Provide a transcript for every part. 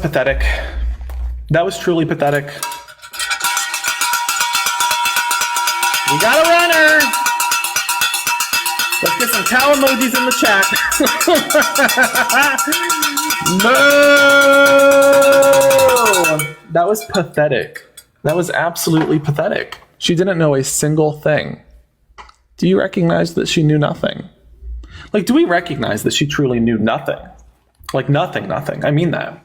Pathetic. That was truly pathetic. We got a runner. Let's get some cow emojis in the chat. No! That was pathetic. That was absolutely pathetic. She didn't know a single thing. Do you recognize that she knew nothing? Like, do we recognize that she truly knew nothing? Like, nothing. I mean that.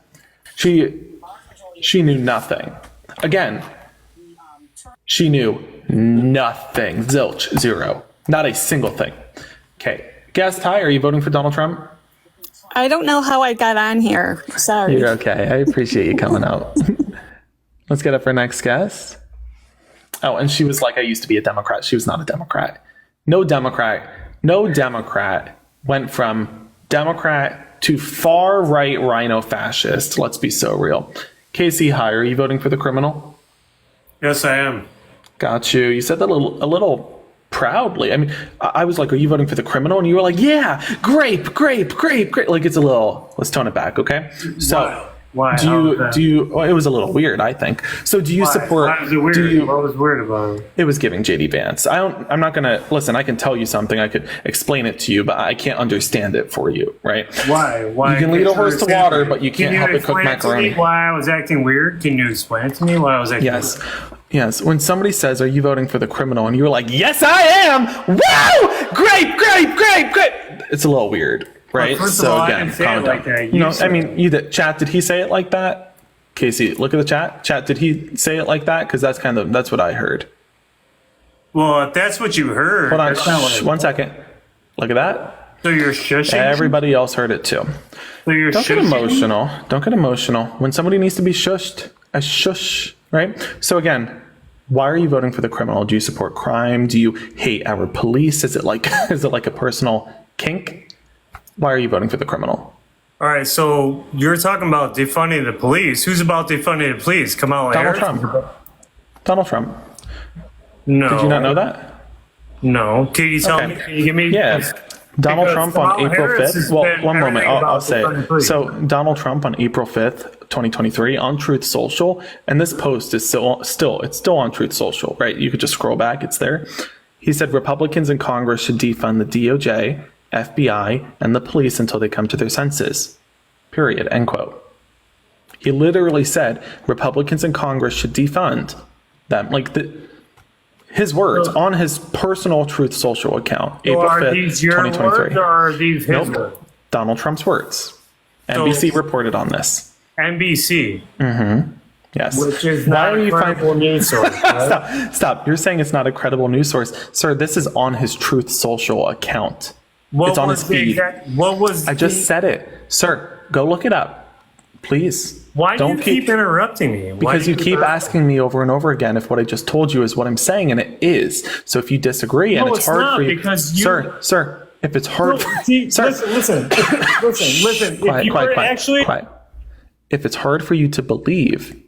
She knew nothing. Again, she knew nothing. Zilch. Zero. Not a single thing. Okay. Guest, hi, are you voting for Donald Trump? I don't know how I got on here. Sorry. You're okay. I appreciate you coming out. Let's get up our next guest. Oh, and she was like, I used to be a Democrat. She was not a Democrat. No Democrat went from Democrat to far right rhino fascist. Let's be so real. Casey, hi, are you voting for the criminal? Yes, I am. Got you. You said that a little proudly. I mean, I was like, are you voting for the criminal? And you were like, yeah, grape. Like, it's a little, let's tone it back, okay? So Why? do you, well, it was a little weird, I think. So do you support, Why was it weird? What was weird about it? It was giving JD Vance. I'm not going to, listen, I can tell you something. I could explain it to you, but I can't understand it for you, right? Why? You can lead a horse to water, but you can't help it cook macaroni. Why I was acting weird? Can you explain it to me why I was acting weird? Yes. When somebody says, are you voting for the criminal? And you were like, yes, I am. Wow! Grape. It's a little weird, right? Well, first of all, I didn't say it like that. Chat, did he say it like that? Casey, look at the chat. Chat, did he say it like that? Because that's what I heard. Well, if that's what you heard. Hold on, 1 second. Look at that. So you're shushing? Everybody else heard it too. So you're Don't get emotional. Don't get emotional. When somebody needs to be shushed, I shush, right? So again, why are you voting for the criminal? Do you support crime? Do you hate our police? Is it like a personal kink? Why are you voting for the criminal? All right, so you're talking about defunding the police. Who's about defunding the police? Kamala Harris? Donald Trump. No. Did you not know that? No. Can you tell me? Can you give me? Yes. Donald Trump on April 5th. Well, one moment. I'll say it. So Donald Trump on April 5th, 2023 on Truth Social. And this post is still on Truth Social, right? You could just scroll back. It's there. He said Republicans in Congress should defund the DOJ, FBI, and the police until they come to their senses. Period. End quote. He literally said Republicans in Congress should defund them. His words on his personal Truth Social account, April 5th, 2023. Words or are these his words? Donald Trump's words. NBC reported on this. NBC. Yes. Which is not a credible news source. Right? Stop. You're saying it's not a credible news source. Sir, this is on his Truth Social account. It's on his feed. I just said it. Sir, go look it up. Please. Why do you keep interrupting me? Because you keep asking me over and over again if what I just told you is what I'm saying, and it is. So if you disagree and it's hard for you, sir, if it's hard, listen. Quiet. If it's hard for you to believe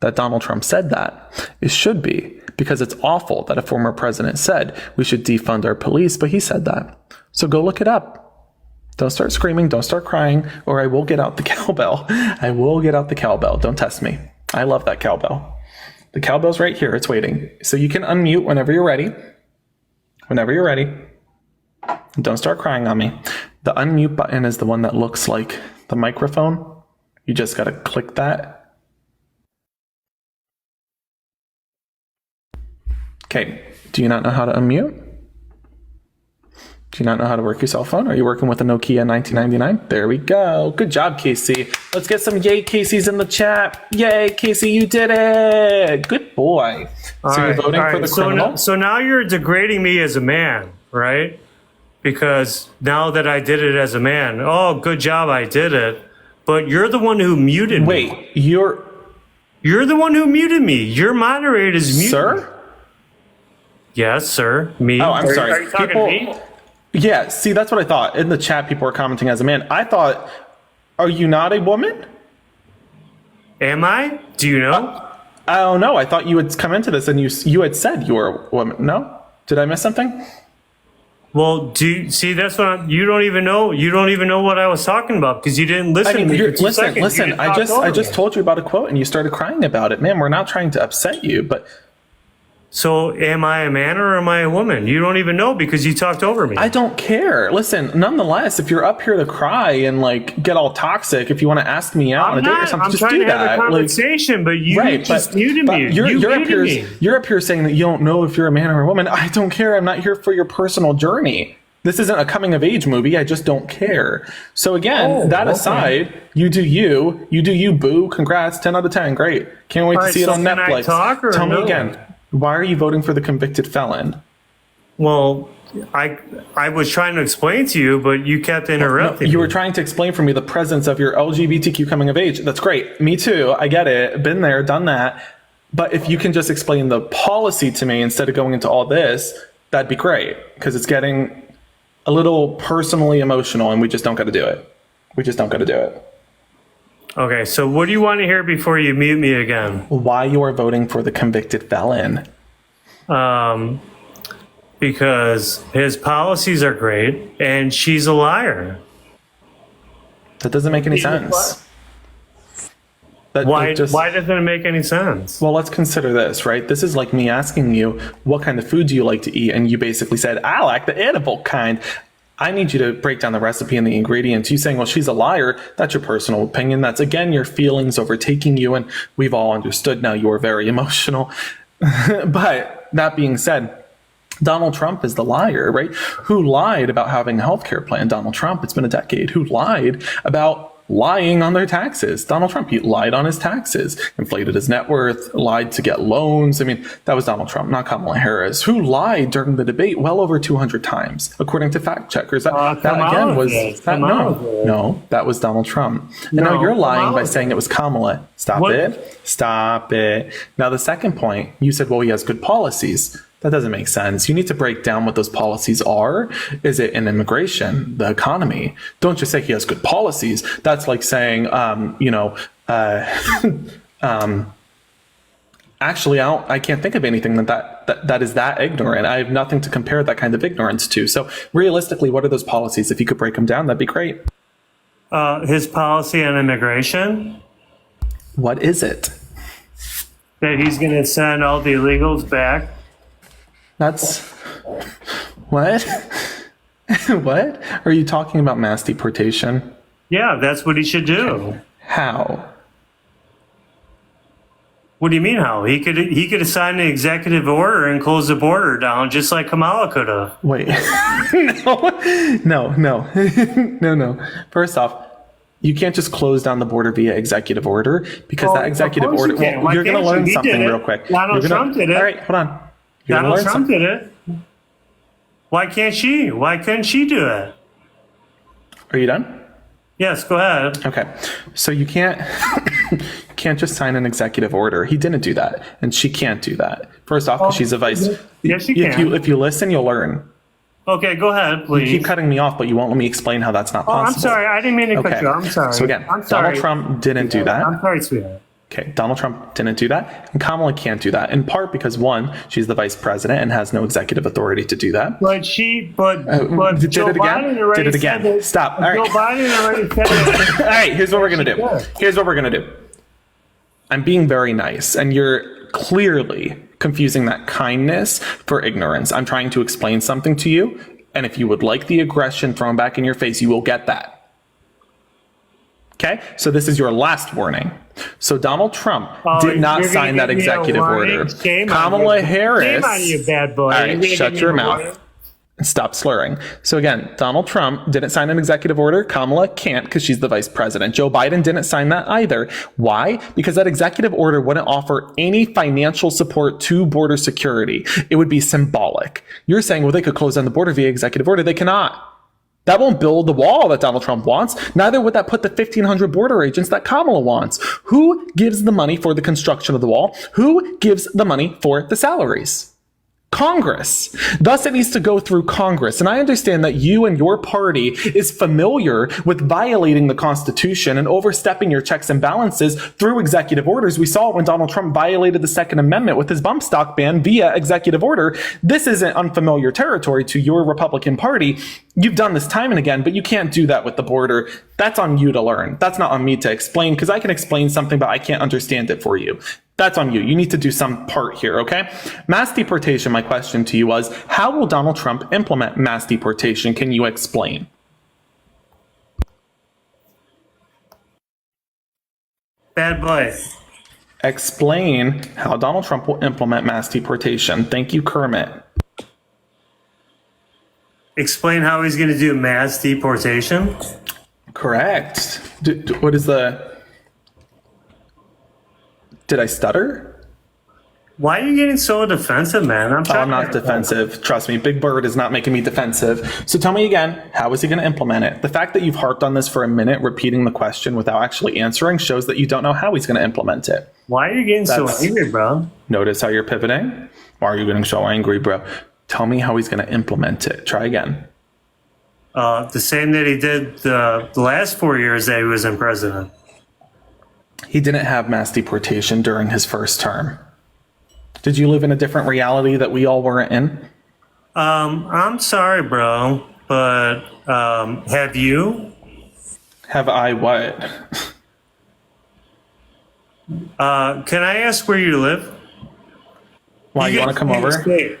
that Donald Trump said that, it should be, because it's awful that a former president said we should defund our police, but he said that. So go look it up. Don't start screaming. Don't start crying, or I will get out the cowbell. Don't test me. I love that cowbell. The cowbell's right here. It's waiting. So you can unmute whenever you're ready. And don't start crying on me. The unmute button is the one that looks like the microphone. You just got to click that. Okay. Do you not know how to unmute? Do you not know how to work your cell phone? Are you working with a Nokia 1999? There we go. Good job, Casey. Let's get some yay Casey's in the chat. Yay, Casey, you did it. Good boy. You're voting for the criminal? So now you're degrading me as a man, right? Because now that I did it as a man, oh, good job, I did it. But you're the one who muted me. Wait, you're the one who muted me. Your moderator is muted. Sir? Yes, sir. Me. Oh, I'm sorry. Are you talking to me? Yeah, see, that's what I thought. In the chat, people were commenting as a man. I thought, are you not a woman? Am I? Do you know? I don't know. I thought you had come into this and you had said you were a woman. No? Did I miss something? Well, see? That's what you don't even know. You don't even know what I was talking about because you didn't listen I mean, to me. For 2 seconds. listen. You I just talked over me. told you about a quote and you started crying about it. Man, we're not trying to upset you, but So, am I a man or am I a woman? You don't even know because you talked over me. I don't care. Listen, nonetheless, if you're up here to cry and like get all toxic, if you want to ask me out on a date or something, I'm just trying do to have that. a conversation, but you just muted me. You're up here saying that you don't know if you're a man or a woman. I don't care. I'm not here for your personal journey. This isn't a coming of age movie. I just don't care. So again, aside, you do you, boo. Congrats, 10 out of 10. Great. Can't wait to see it on Netflix. Tell me again, why are you voting for the convicted felon? Well, I was trying to explain to you, but you kept interrupting. You were trying to explain for me the presence of your LGBTQ coming of age. That's great. Me too. I get it. Been there, done that. But if you can just explain the policy to me instead of going into all this, that'd be great. Because it's getting a little personally emotional and we just don't got to do it. We just don't got to do it. Okay, so what do you want to hear before you mute me again? Why you are voting for the convicted felon? Because his policies are great and she's a liar. That doesn't make any sense. Why doesn't it make any sense? Well, let's consider this, right? This is like me asking you, what kind of food do you like to eat? And you basically said, I like the edible kind. I need you to break down the recipe and the ingredients. You saying, well, she's a liar. That's your personal opinion. That's, again, your feelings overtaking you. And we've all understood now you are very emotional. But that being said, Donald Trump is the liar, right? Who lied about having a healthcare plan? Donald Trump. It's been a decade. Who lied about lying on their taxes? Donald Trump. He lied on his taxes, inflated his net worth, lied to get loans. I mean, that was Donald Trump, not Kamala Harris, who lied during the debate well over 200 times, according to fact checkers. That again was no, that was Donald Trump. And now you're lying by saying it was Kamala. Stop it. Now the second point, you said, well, he has good policies. That doesn't make sense. You need to break down what those policies are. Is it in immigration, the economy? Don't just say he has good policies. That's like saying, actually, I can't think of anything that is that ignorant. I have nothing to compare that kind of ignorance to. So realistically, what are those policies? If you could break them down, that'd be great. His policy on immigration. What is it? That he's going to send all the illegals back. That's what? What? Are you talking about mass deportation? Yeah, that's what he should do. How? What do you mean how? He could assign an executive order and close the border down just like Kamala could have. Wait. No. First off, you can't just close down the border via executive order because that executive order. Well, you're going to learn something real quick. Donald Trump did it. All right, hold on. Donald Trump did it. Why can't she? Why couldn't she do it? Are you done? Yes, go ahead. Okay. So you can't just sign an executive order. He didn't do that. And she can't do that. First off, because she's a vice. Yes, she can. If you listen, you'll learn. Okay, go ahead, please. You keep cutting me off, but you won't let me explain how that's not possible. I'm sorry. I didn't mean to cut you off. I'm sorry. So again, Donald Trump didn't do that. I'm sorry, sweetheart. Okay, Donald Trump didn't do that, and Kamala can't do that, in part because, one, she's the vice president and has no executive authority to do that. But Joe Biden already did it again. Said that, Stop. All right. Joe Biden already said that. All right, here's what we're going to do. I'm being very nice, and you're clearly confusing that kindness for ignorance. I'm trying to explain something to you, and if you would like the aggression thrown back in your face, you will get that. Okay, so this is your last warning. So Donald Trump did not sign that executive order. Kamala Harris. Shame on you, bad boy. All right, shut your mouth. Stop slurring. So again, Donald Trump didn't sign an executive order. Kamala can't because she's the vice president. Joe Biden didn't sign that either. Why? Because that executive order wouldn't offer any financial support to border security. It would be symbolic. You're saying, well, they could close down the border via executive order. They cannot. That won't build the wall that Donald Trump wants. Neither would that put the 1,500 border agents that Kamala wants. Who gives the money for the construction of the wall? Who gives the money for the salaries? Congress. Thus, it needs to go through Congress. And I understand that you and your party is familiar with violating the Constitution and overstepping your checks and balances through executive orders. We saw it when Donald Trump violated the Second Amendment with his bump stock ban via executive order. This isn't unfamiliar territory to your Republican Party. You've done this time and again, but you can't do that with the border. That's on you to learn. That's not on me to explain, because I can explain something, but I can't understand it for you. That's on you. You need to do some part here, okay? Mass deportation, my question to you was, how will Donald Trump implement mass deportation? Can you explain? Bad boy. Explain how Donald Trump will implement mass deportation. Thank you, Kermit. Explain how he's going to do mass deportation? Correct. What is the... Did I stutter? Why are you getting so defensive, man? I'm not defensive. Trust me, Big Bird is not making me defensive. So tell me again, how is he going to implement it? The fact that you've harped on this for a minute, repeating the question without actually answering, shows that you don't know how he's going to implement it. Why are you getting so angry, bro? Notice how you're pivoting? Why are you getting so angry, bro? Tell me how he's going to implement it. Try again. The same that he did the last 4 years that he was in president. He didn't have mass deportation during his first term. Did you live in a different reality that we all weren't in? I'm sorry, bro, but have you? Have I what? Can I ask where you live? Why, you want to come over? Do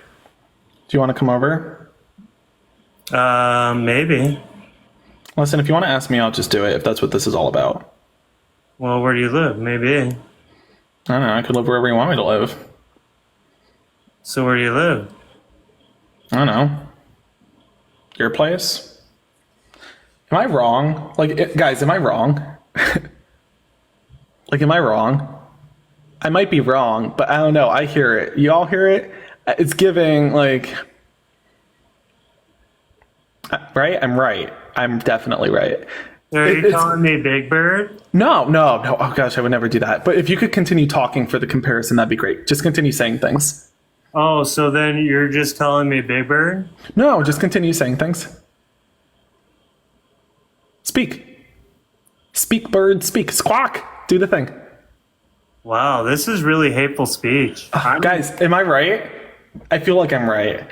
you want to come over? Maybe. Listen, if you want to ask me, I'll just do it, if that's what this is all about. Well, where do you live? Maybe. I don't know, I could live wherever you want me to live. So where do you live? I don't know. Your place? Am I wrong? Guys, am I wrong? Am I wrong? I might be wrong, but I don't know. I hear it. You all hear it? It's giving, right? I'm right. I'm definitely right. Are you calling me Big Bird? No. Oh, gosh, I would never do that. But if you could continue talking for the comparison, that'd be great. Just continue saying things. Oh, so then you're just calling me Big Bird? No, just continue saying things. Speak. Speak, bird, speak. Squawk. Do the thing. Wow, this is really hateful speech. Guys, am I right? I feel like I'm right.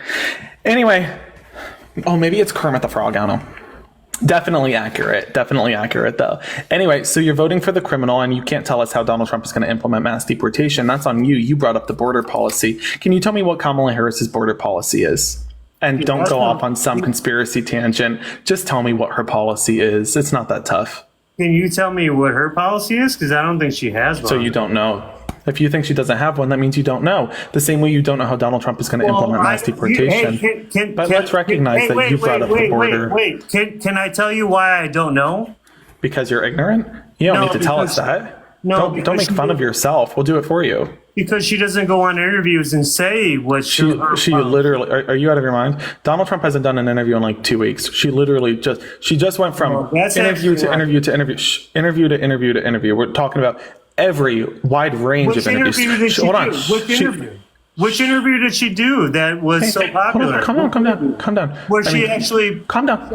Anyway. Oh, maybe it's Kermit the Frog. I don't know. Definitely accurate, though. Anyway, so you're voting for the criminal, and you can't tell us how Donald Trump is going to implement mass deportation. That's on you. You brought up the border policy. Can you tell me what Kamala Harris's border policy is? And don't go off on some conspiracy tangent. Just tell me what her policy is. It's not that tough. Can you tell me what her policy is? Because I don't think she has one. So you don't know. If you think she doesn't have one, that means you don't know. The same way you don't know how Donald Trump is going to implement mass deportation. But let's recognize that you brought up the border. Wait. Can I tell you why I don't know? Because you're ignorant? You don't need to tell us that. No, don't make fun of yourself. We'll do it for you. Because she doesn't go on interviews and say what she literally. Are you out of your mind? Donald Trump hasn't done an interview in 2 weeks. She literally just went from interview to interview to interview, interview to interview to interview. We're talking about every wide range of interviews. Which interview did she do that was so popular? Calm down. Where she actually calm down.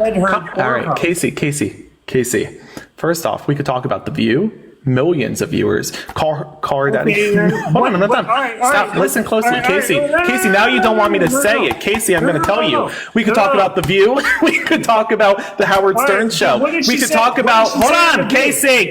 All right, Casey. First off, we could talk about The View. Millions of viewers. Call her daddy. Hold on, I'm not done. Stop. Listen closely, Casey. Casey, now you don't want me to say it. Casey, I'm going to tell you. We could talk about The View. We could talk about the Howard Stern show. We could talk about. Hold on, Casey.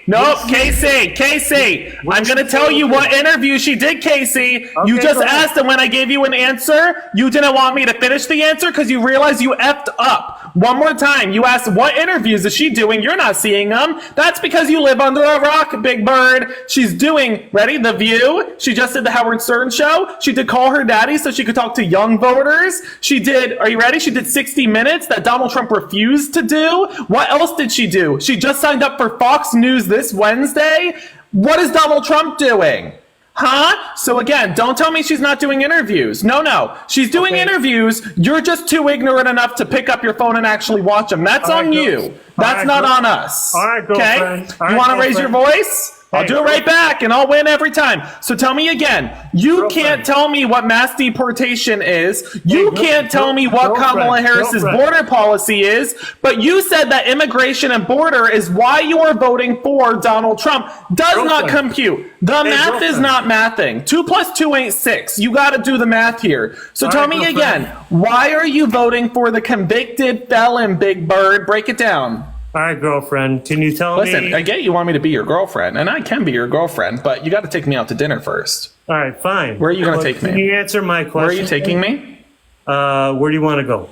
Nope, Casey. I'm going to tell you what interview she did, Casey. You just asked, and when I gave you an answer, you didn't want me to finish the answer because you realized you effed up. One more time, you asked what interviews is she doing? You're not seeing them. That's because you live under a rock, Big Bird. She's doing, ready, The View. She just did the Howard Stern show. She did Call Her Daddy so she could talk to young voters. She did, are you ready? She did 60 Minutes that Donald Trump refused to do. What else did she do? She just signed up for Fox News this Wednesday. What is Donald Trump doing? Huh? So again, don't tell me she's not doing interviews. No. She's doing interviews. You're just too ignorant enough to pick up your phone and actually watch them. That's on you. That's not on us. All right, girlfriend. Okay? You want to raise your voice? I'll do it right back, and I'll win every time. So tell me again. You can't tell me what mass deportation is. You can't tell me what Kamala Harris's border policy is. But you said that immigration and border is why you are voting for Donald Trump. Does not compute. The math is not mathing. 2 + 2 ain't 6. You got to do the math here. So tell me again. Why are you voting for the convicted felon, Big Bird? Break it down. All right, girlfriend, can you tell me? Listen, I get you want me to be your girlfriend, and I can be your girlfriend, but you got to take me out to dinner first. All right, fine. Where are you going to take me? Can you answer my question? Where are you taking me? Where do you want to go?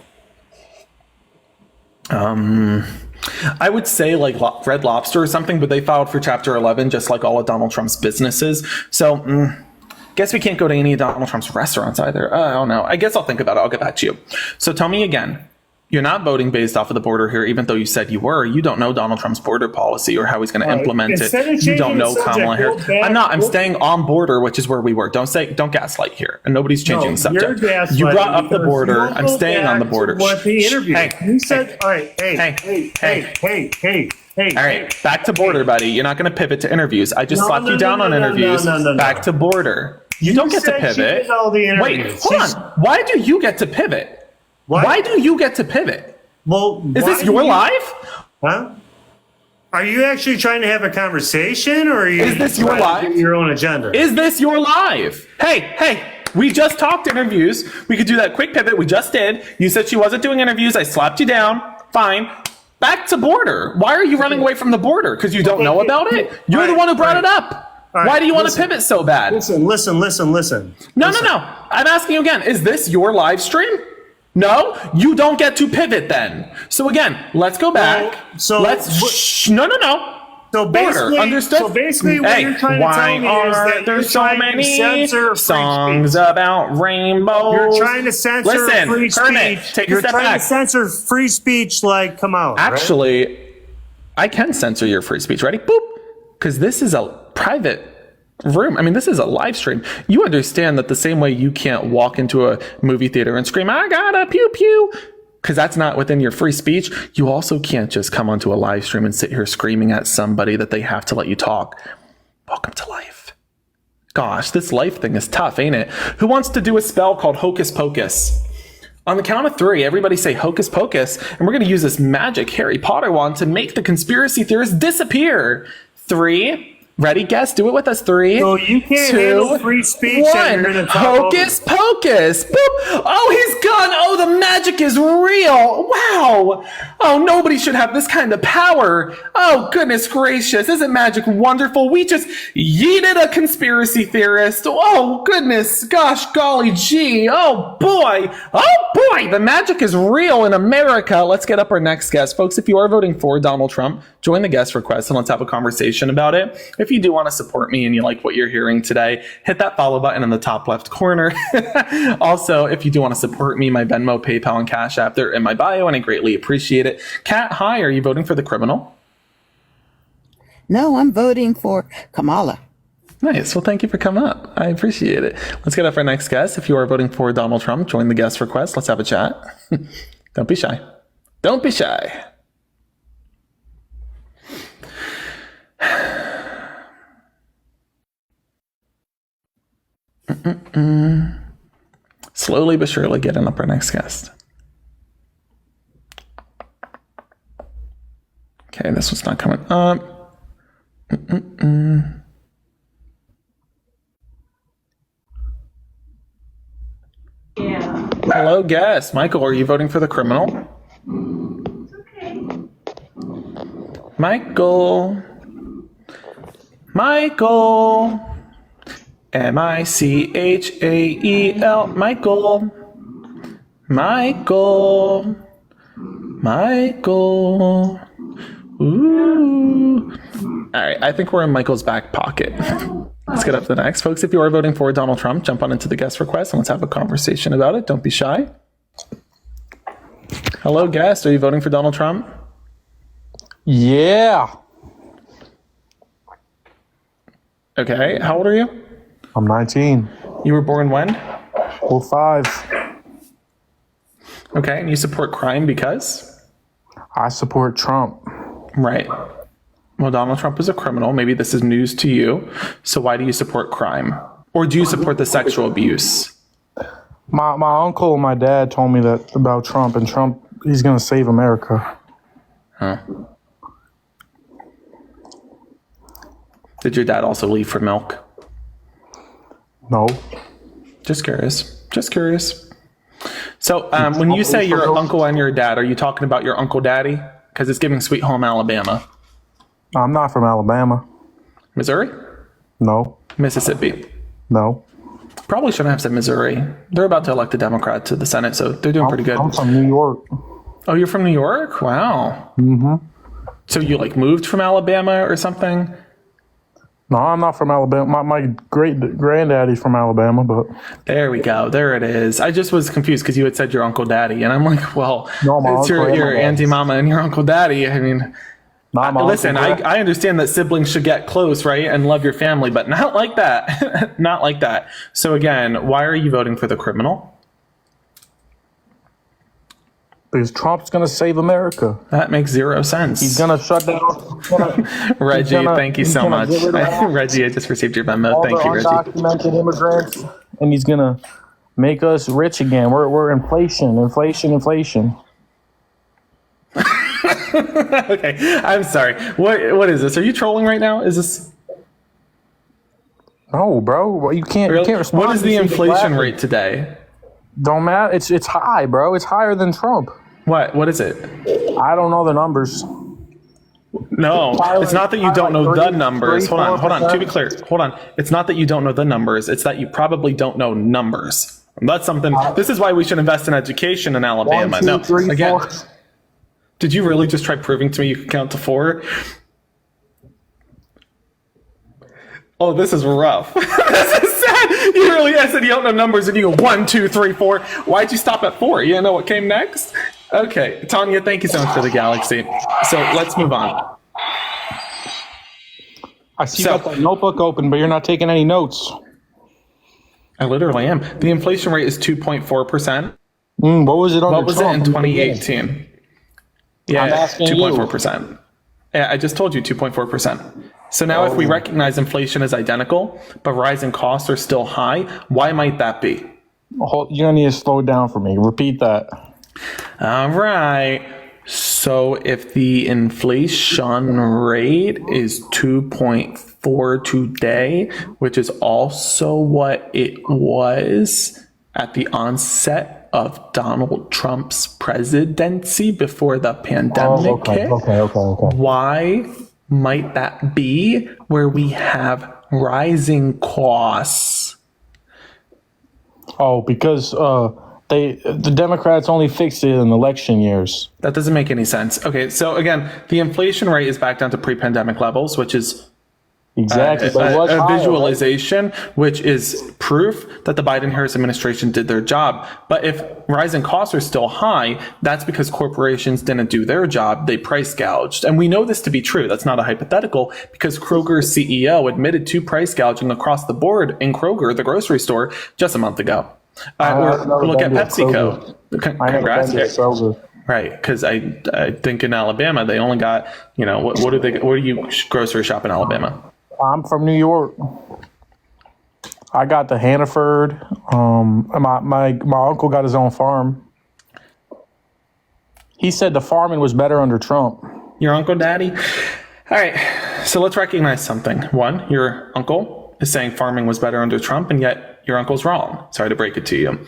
I would say like Red Lobster or something, but they filed for Chapter 11, just like all of Donald Trump's businesses. So, guess we can't go to any of Donald Trump's restaurants either. I don't know. I guess I'll think about it. I'll get back to you. So tell me again. You're not voting based off of the border here, even though you said you were. You don't know Donald Trump's border policy or how he's going to implement it. You don't know Kamala Harris. I'm not. I'm staying on border, which is where we were. Don't gaslight here. And nobody's changing the subject. You brought up the border. I'm staying on the border. What the interview? Hey, you said, all right, hey. All right, back to border, buddy. You're not going to pivot to interviews. I just slapped you down on interviews. Back to border. You don't get to pivot. Wait, hold on. Why do you get to pivot? Why do you get to pivot? Well, is this your life? Huh? Are you actually trying to have a conversation, or are you? Is this your life? Your own agenda. Is this your life? Hey! We just talked interviews. We could do that quick pivot. We just did. You said she wasn't doing interviews. I slapped you down. Fine. Back to border. Why are you running away from the border? Because you don't know about it? You're the one who brought it up. Why do you want to pivot so bad? Listen. No. I'm asking you again. Is this your live stream? No, you don't get to pivot then. So again, let's go back. No. So basically, understood? So basically, what you're trying to tell me is that there's so many songs about rainbows. You're trying to censor free speech. Hermit, take a step back. You're trying to censor free speech. Like, come on. Actually, I can censor your free speech. Ready? Boop. Because this is a private room. I mean, this is a live stream. You understand that the same way you can't walk into a movie theater and scream, I got a pew pew, because that's not within your free speech. You also can't just come onto a live stream and sit here screaming at somebody that they have to let you talk. Welcome to life. Gosh, this life thing is tough, ain't it? Who wants to do a spell called Hocus Pocus? On the count of 3, everybody say Hocus Pocus, and we're going to use this magic Harry Potter wand to make the conspiracy theorists disappear. 3. Ready, guess? Do it with us. 3. So you can't handle free speech. 1. Hocus Pocus. Boop. Oh, he's gone. Oh, the magic is real. Wow. Oh, nobody should have this kind of power. Oh, goodness gracious. Isn't magic wonderful? We just yeeted a conspiracy theorist. Oh, goodness. Gosh, golly gee. Oh, boy. The magic is real in America. Let's get up our next guest. Folks, if you are voting for Donald Trump, join the guest request and let's have a conversation about it. If you do want to support me and you like what you're hearing today, hit that follow button in the top left corner. Also, if you do want to support me, my Venmo, PayPal, and Cash App, they're in my bio, and I greatly appreciate it. Kat, hi, are you voting for the criminal? No, I'm voting for Kamala. Nice. Well, thank you for coming up. I appreciate it. Let's get up our next guest. If you are voting for Donald Trump, join the guest request. Let's have a chat. Don't be shy. Don't be shy. Slowly but surely getting up our next guest. Okay, this one's not coming up. Yeah. Hello, guest. Michael, are you voting for the criminal? It's okay. Michael. Michael. Michael. Ooh. All right, I think we're in Michael's back pocket. Let's get up to the next. Folks, if you are voting for Donald Trump, jump on into the guest request and let's have a conversation about it. Don't be shy. Hello, guest. Are you voting for Donald Trump? Yeah. Okay. How old are you? I'm 19. You were born when? 05. Okay. And you support crime because? I support Trump. Right. Well, Donald Trump is a criminal. Maybe this is news to you. So why do you support crime? Or do you support the sexual abuse? My uncle and my dad told me that about Trump, and Trump, he's going to save America. Huh. Did your dad also leave for milk? No. Just curious. Just curious. So when you say your uncle and your dad, are you talking about your Uncle Daddy? Because it's giving Sweet Home Alabama. I'm not from Alabama. Missouri? No. Mississippi? No. Probably shouldn't have said Missouri. They're about to elect a Democrat to the Senate, so they're doing pretty good. I'm from New York. Oh, you're from New York? Wow. Mm-hmm. So you like moved from Alabama or something? No, I'm not from Alabama. My great granddaddy's from Alabama, but There we go. There it is. I just was confused because you had said your Uncle Daddy, and I'm like, well, No, my it's uncle and your my dad. Auntie Mama and your Uncle Daddy. I mean, not my listen, uncle. I understand that siblings should get close, right, and love your family, but not like that. Not like that. So again, why are you voting for the criminal? Because Trump's going to save America. That makes zero sense. He's going to shut down. Reggie, thank you so much. get rid of Reggie, I just received your memo. all Thank the you, Reggie. undocumented immigrants, and he's going to make us rich again. We're inflation. Okay, I'm sorry. What is this? Are you trolling right now? Is this No, bro. You can't. You real? can't respond. What is to the something inflation laughing. rate today? Don't matter. It's high, bro. It's higher than Trump. What is it? I don't know the numbers. No, it's not that you don't know the numbers. Hold on. To be 4%. clear, hold on. It's not that you don't know the numbers. It's that you probably don't know numbers. That's something. This is why we should invest in education in Alabama. 1, 2, No, 3, again, 4. did you really just try proving to me you could count to 4? Oh, this is rough. This is sad. You really said you don't know numbers and you go 1, 2, 3, 4. Why'd you stop at 4? You didn't know what came next? Okay, Tanya, thank you so much for the galaxy. So let's move on. I see you got that notebook open, but you're not taking any notes. I literally am. The inflation rate is 2.4%. What was it under What was it Trump? in 2018? Yeah, I'm asking you. 2.4%. Yeah, I just told you 2.4%. So now if we recognize inflation is identical, but rising costs are still high, why might that be? You're gonna need to slow down for me. Repeat that. All right. So if the inflation rate is 2.4 today, which is also what it was at the onset of Donald Trump's presidency before the pandemic hit, Okay. why might that be where we have rising costs? Oh, because the Democrats only fixed it in election years. That doesn't make any sense. Okay, so again, the inflation rate is back down to pre-pandemic levels, which is Exactly. but it was a higher, visualization, which is proof that the Biden-Harris administration did their job. But if rising costs are still high, that's because corporations didn't do their job. They price gouged. And we know this to be true. That's not a hypothetical because Kroger's CEO admitted to price gouging across the board in Kroger, the grocery store, just a month ago. I've never Or look at been to PepsiCo. I never Congrats. been to Kroger. Right, because I think in Alabama they only got, what do you grocery shop in Alabama? I'm from New York. I got the Hannaford. My uncle got his own farm. He said the farming was better under Trump. Your Uncle Daddy? All right, so let's recognize something. One, your uncle is saying farming was better under Trump, and yet your uncle's wrong. Sorry to break it to you.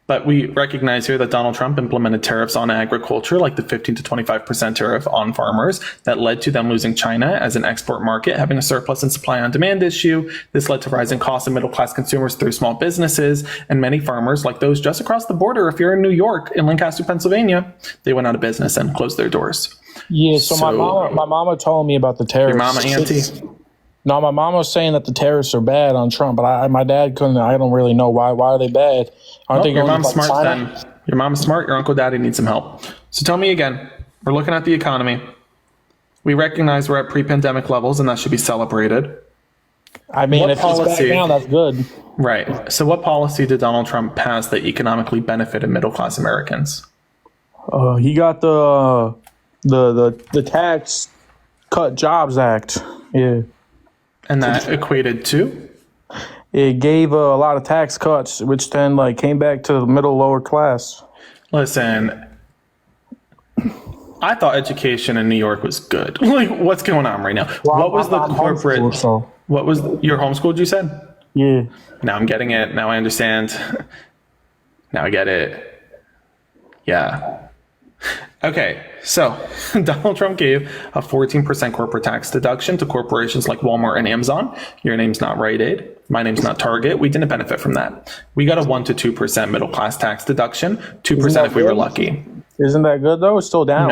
But we recognize here that Donald Trump implemented tariffs on agriculture, like the 15 to 25% tariff on farmers that led to them losing China as an export market, having a surplus and supply on demand issue. This led to rising costs of middle-class consumers through small businesses, and many farmers, like those just across the border, if you're in New York, in Lancaster, Pennsylvania, they went out of business and closed their doors. Yeah, so my mama told me about the tariffs. Your mama, auntie? No, my mom was saying that the tariffs are bad on Trump, but my dad couldn't. I don't really know why. Why are they bad? Aren't they Your going mom's to smart China? then. Your mom's smart. Your Uncle Daddy needs some help. So tell me again, we're looking at the economy. We recognize we're at pre-pandemic levels and that should be celebrated. I mean, What if it's policy? back now, that's good. Right. So what policy did Donald Trump pass that economically benefited middle-class Americans? He got the tax Cut Jobs Act. Yeah. And that equated to? It gave a lot of tax cuts, which then like came back to the middle lower class. Listen, I thought education in New York was good. Like, what's going on right now? Well, what was the I'm corporate? homeschooled, so. What was your homeschooled? You said? Yeah. Now I'm getting it. Now I understand. Now I get it. Yeah. Okay, so Donald Trump gave a 14% corporate tax deduction to corporations like Walmart and Amazon. Your name's not Rite Aid. My name's not Target. We didn't benefit from that. We got a 1 to 2% middle class tax deduction, 2% if we were lucky. Isn't that good though? It's still down.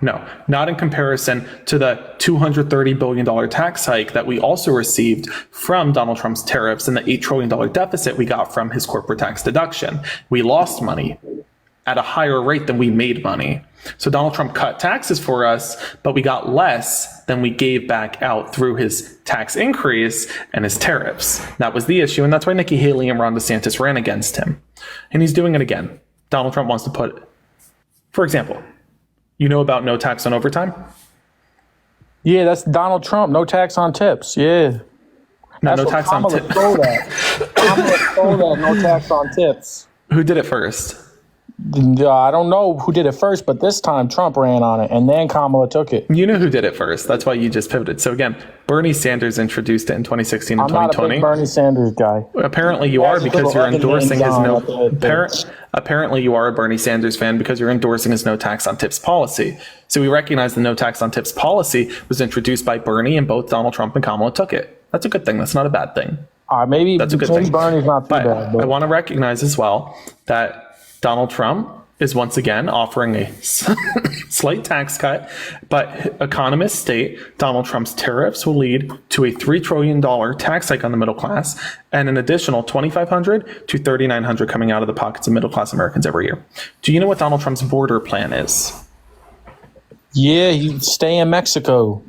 No, not in comparison to the $230 billion tax hike that we also received from Donald Trump's tariffs and the $8 trillion deficit we got from his corporate tax deduction. We lost money at a higher rate than we made money. So Donald Trump cut taxes for us, but we got less than we gave back out through his tax increase and his tariffs. That was the issue, and that's why Nikki Haley and Ron DeSantis ran against him. And he's doing it again. Donald Trump wants to put, for example, you know about no tax on overtime? Yeah, that's Donald Trump. No tax on tips. Yeah. No, That's no what tax on Kamala tips. stole that. Kamala stole that. No tax on tips. Who did it first? I don't know who did it first, but this time Trump ran on it, and then Kamala took it. You know who did it first. That's why you just pivoted. So again, Bernie Sanders introduced it in 2016 and I'm not a 2020. big Bernie Sanders guy. Apparently you are That's because you're little endorsing his onion no. names on Apparently you are a Bernie Sanders fan because you're endorsing his no tax on tips policy. So we recognize the no tax on tips policy was introduced by Bernie, and both Donald Trump and Kamala took it. That's a good thing. That's not a bad thing. Maybe That's a good maybe thing. Bernie's not too But bad. But I want to recognize as well that Donald Trump is once again offering a slight tax cut, but economists state Donald Trump's tariffs will lead to a $3 trillion tax hike on the middle class and an additional $2,500 to $3,900 coming out of the pockets of middle class Americans every year. Do you know what Donald Trump's border plan is? yeah, you stay in Mexico.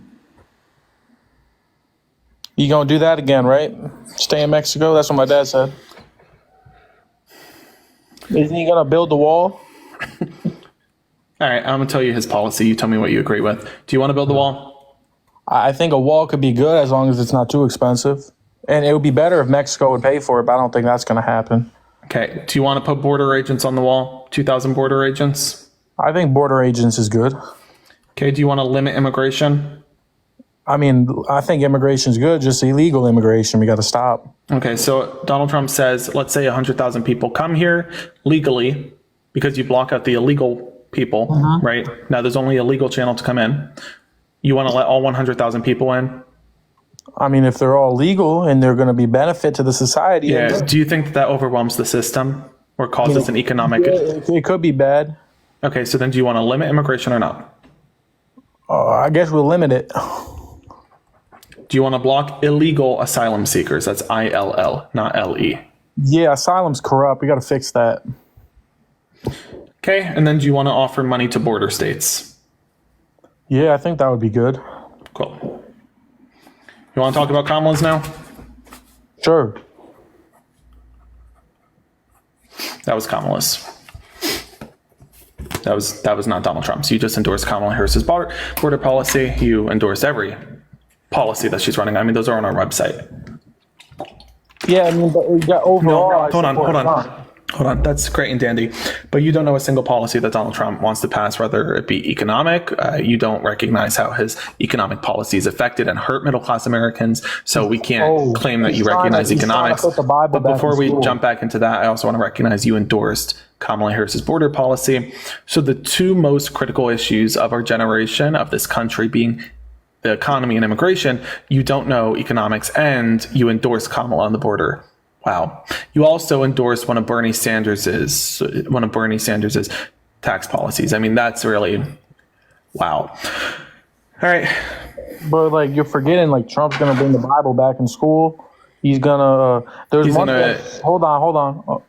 You gonna do that again, right? Stay in Mexico? That's what my dad said. Isn't he gonna build the wall? All right, I'm going to tell you his policy. You tell me what you agree with. Do you want to build the wall? I think a wall could be good as long as it's not too expensive. And it would be better if Mexico would pay for it, but I don't think that's going to happen. Okay. Do you want to put border agents on the wall? 2,000 border agents? I think border agents is good. Okay. Do you want to limit immigration? I mean, I think immigration is good, just illegal immigration. We got to stop. Okay. So Donald Trump says, let's say 100,000 people come here legally because you block out the illegal people, right? Now there's only a legal channel to come in. You want to let all 100,000 people in? I mean, if they're all legal and they're going to be benefit to the society. Yeah. Do you think that overwhelms the system or causes an economic? It could be bad. Okay. So then do you want to limit immigration or not? I guess we'll limit it. Do you want to block illegal asylum seekers? That's ILL, not LE. Yeah, asylum's corrupt. We got to fix that. Okay. And then do you want to offer money to border states? Yeah, I think that would be good. Cool. You want to talk about Kamala's now? Sure. That was Kamala's. That was not Donald Trump's. You just endorsed Kamala Harris's border policy. You endorsed every policy that she's running. I mean, those are on our website. Yeah, I mean, but we got overall. Hold on. That's great and dandy. But you don't know a single policy that Donald Trump wants to pass, whether it be economic. You don't recognize how his economic policies affected and hurt middle-class Americans. So we can't claim that you recognize economics. But before we jump back into that, I also want to recognize you endorsed Kamala Harris's border policy. So the two most critical issues of our generation, of this country, being the economy and immigration, you don't know economics, and you endorse Kamala on the border. Wow. You also endorsed one of Bernie Sanders's tax policies. I mean, that's really wow. All right. But like, you're forgetting, like, Trump's gonna bring the Bible back in school. He's gonna. Hold on.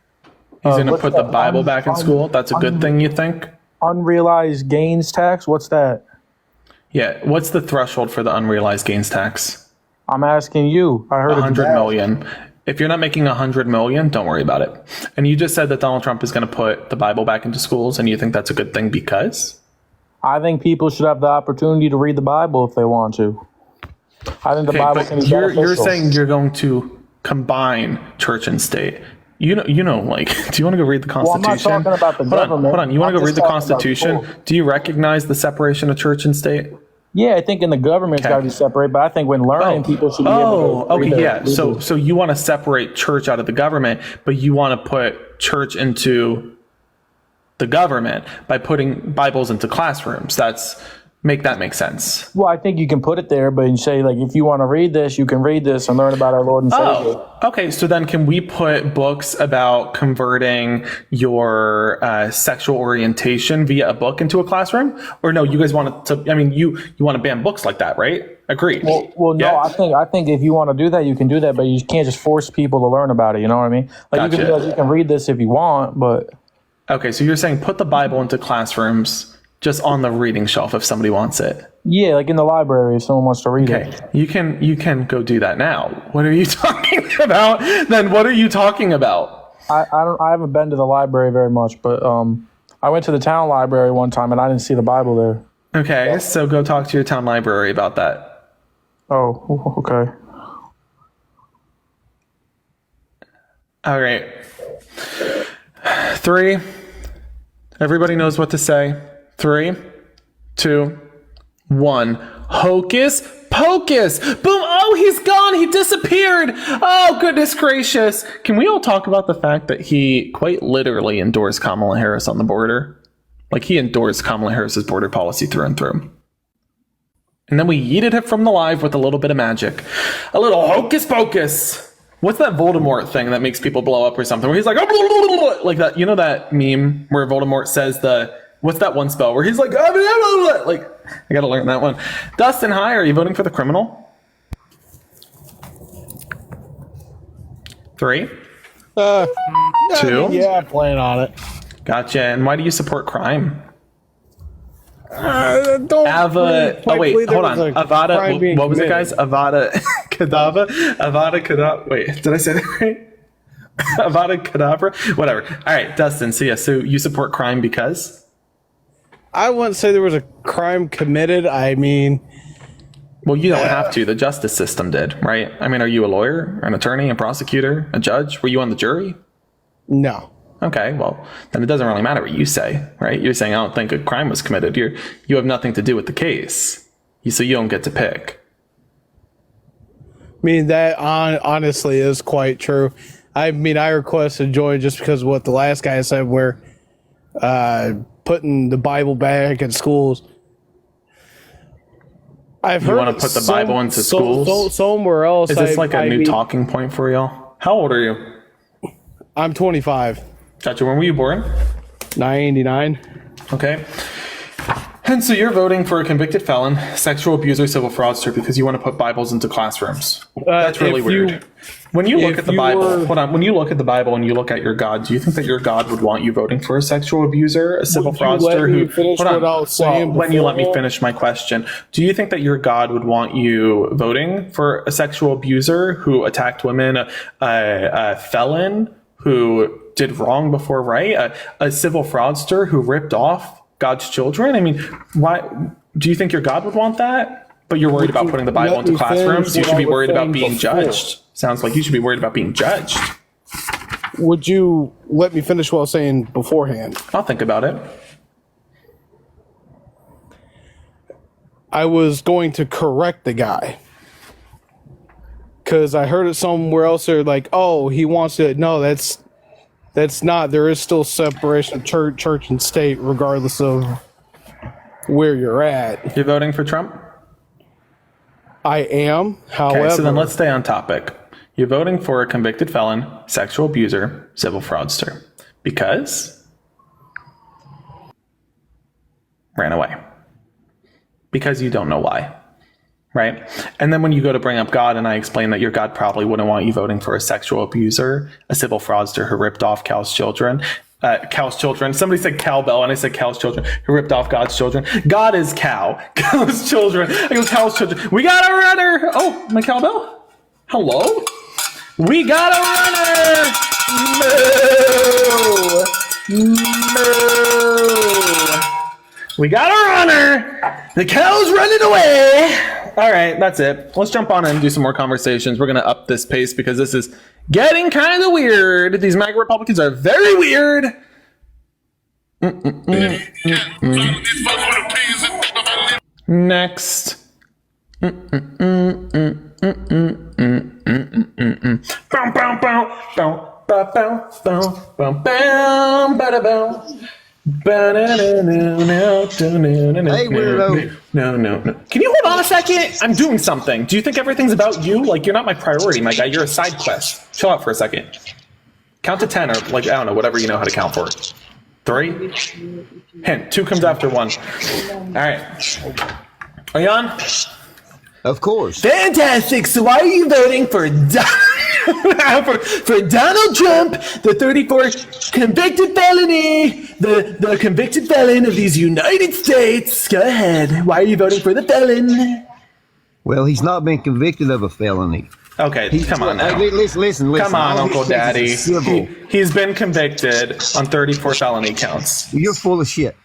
He's gonna put the Bible back in school. That's a good thing, you think? Unrealized gains tax. What's that? Yeah. What's the threshold for the unrealized gains tax? I'm asking you. I heard 100 million. If you're not making 100 million, don't worry about it. And you just said that Donald Trump is going to put the Bible back into schools, and you think that's a good thing because? I think people should have the opportunity to read the Bible if they want to. I think the Bible can be you're beneficial. saying you're going to combine church and state. You know, like, do you want to go read the Well, I'm Constitution? not talking about the government. Hold on. You want to I'm go read just the talking about Constitution? school. Do you recognize the separation of church and state? Yeah, I think in the government's got to be separate, but I think when learning, people should be able to. Okay, yeah. So you want to separate church out of the government, but you want to put church into the government by putting Bibles into classrooms. Make sense. Well, I think you can put it there, but you say, like, if you want to read this, you can read this and learn about our Lord and Savior. Oh, okay. So then can we put books about converting your sexual orientation via a book into a classroom? Or no, you guys want to, you want to ban books like that, right? Agreed. Well, no, Yeah. I think if you want to do that, you can do that, but you can't just force people to learn about it. You know what I mean? Like Gotcha. you can read this if you want, but Okay, so you're saying put the Bible into classrooms just on the reading shelf if somebody wants it. yeah, like in the library if someone wants to read Okay, it. you can go do that now. What are you talking about? Then what are you talking about? I haven't been to the library very much, but I went to the town library one time and I didn't see the Bible there. Okay, so go talk to your town library about that. Oh, okay. All right. 3. Everybody knows what to say. 3, 2, 1. Hocus pocus. Boom. Oh, he's gone. He disappeared. Oh, goodness gracious. Can we all talk about the fact that he quite literally endorsed Kamala Harris on the border? Like, he endorsed Kamala Harris's border policy through and through. And then we yeeted it from the live with a little bit of magic. A little hocus pocus. What's that Voldemort thing that makes people blow up or something? Where he's like, oh, blah, blah, blah, blah, like that. You know that meme where Voldemort says what's that one spell where he's like, oh, blah, blah, blah, like, I gotta learn that one. Dustin, hi, are you voting for the criminal? 3, 2. Yeah, I plan on it. Gotcha. And why do you support crime? Don't Ava, oh wait, hold on. Avada, what was it, guys? committed. Avada Kedavra? Wait, did I say that right? Avada Kedavra? Whatever. All right, Dustin, so you support crime because? I wouldn't say there was a crime committed. I mean, Well, you don't have to. The justice system did, right? I mean, are you a lawyer, an attorney, a prosecutor, a judge? Were you on the jury? no. Okay, well, then it doesn't really matter what you say, right? You're saying, I don't think a crime was committed. You have nothing to do with the case. So you don't get to pick. I mean, that honestly is quite true. I mean, I requested joy just because of what the last guy said, where putting the Bible back in schools. I've heard want to put the Bible into schools? Somewhere else. Is this like a new talking point for y'all? How old are you? I'm 25. Gotcha. When were you born? 99. Okay. And so you're voting for a convicted felon, sexual abuser, civil fraudster because you want to put Bibles into classrooms. That's really if weird. When you look if at the you Bible, were- hold on. When you look at the Bible and you look at your God, do you think that your God would want you voting for a sexual abuser, a civil Would you let fraudster me who? finish Hold on. what I was saying when you let me before? finish my question, do you think that your God would want you voting for a sexual abuser who attacked women, a felon who did wrong before right, a civil fraudster who ripped off God's children? I mean, why do you think your God would want that? But you're worried about putting the Bible let into me finish classrooms. You what should I be was worried about saying being before? judged. Sounds like you should be worried about being judged. Would you let me finish what I was saying beforehand? I'll think about it. I was going to correct the guy. Because I heard it somewhere else. They're like, oh, he wants to. No, that's not. There is still separation of church and state, regardless of where you're at. You're voting for Trump? I am, however. Okay, so then let's stay on topic. You're voting for a convicted felon, sexual abuser, civil fraudster. Because? Ran away. Because you don't know why. Right? And then when you go to bring up God and I explain that your God probably wouldn't want you voting for a sexual abuser, a civil fraudster who ripped off Cal's children. Somebody said cowbell and I said Cal's children, who ripped off God's children. God is cow. Cal's children. I go, Cal's children. We got a runner. Oh, my cowbell? Hello? We got a runner. Moo. Moo. We got a runner. The cow's running away. All right, that's it. Let's jump on and do some more conversations. We're going to up this pace because this is getting kind of weird. These MAGA Republicans are very weird. Next. Hey, weirdo. No. Can you hold on a second? I'm doing something. Do you think everything's about you? Like, you're not my priority, my guy. You're a side quest. Chill out for a second. Count to 10 or, like, I don't know, whatever you know how to count for. 3? Hint. 2 comes after 1. All right. Are you on? Of course. Fantastic. So why are you voting for for Donald Trump, the 34th convicted felony, the convicted felon of these United States? Go ahead. Why are you voting for the felon? Well, he's not been convicted of a felony. Okay, come on now. Listen. Come on, All Uncle he says Daddy. is civil. He's been convicted on 34 felony counts. You're full of shit.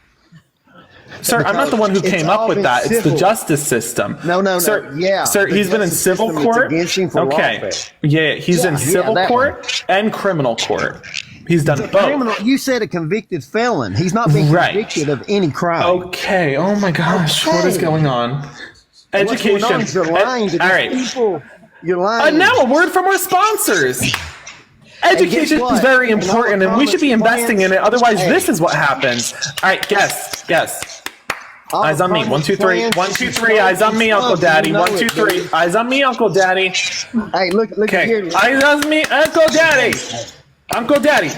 Sir, I'm not the one who came up with that. It's the justice system. No. Sir, Yeah. Sir, he's been in civil court. Okay. Yeah, he's in civil court and criminal court. He's done both. Criminal, you said a convicted felon. He's not been convicted of any crime. Okay. Oh my gosh. What is going on? Education. What's going on? You're lying to all right. people. You're lying. Now a word from our sponsors. Education is very important, and we should be investing in it. Otherwise, this is what happens. All right, guess. Eyes on me. 1, 2, 3. 1, 2, 3. Eyes on me, Uncle Daddy. 1, 2, 3. Eyes on me, Uncle Daddy. Hey, look here. Eyes on me, Uncle Daddy. Uncle Daddy.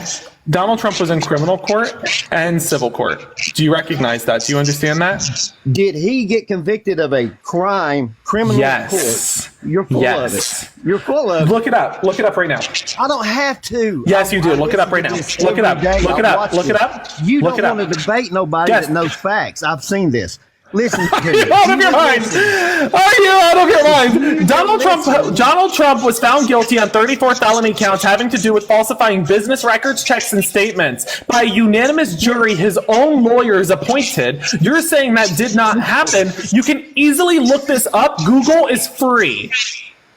Donald Trump was in criminal court and civil court. Do you recognize that? Do you understand that? Did he get convicted of a crime, criminal Yes. court? You're full of it. You're full of it. Look it up. Look it up right now. I don't have to. Yes, you do. Look it up right now. Look it up. Look it up. Look it up. You Look it don't up. want to debate nobody that knows facts. I've seen this. Listen to Are you me. out of your mind? Are you out of your mind? Donald Trump was found guilty on 34 felony counts having to do with falsifying business records, checks, and statements by a unanimous jury his own lawyers appointed. You're saying that did not happen. You can easily look this up. Google is free.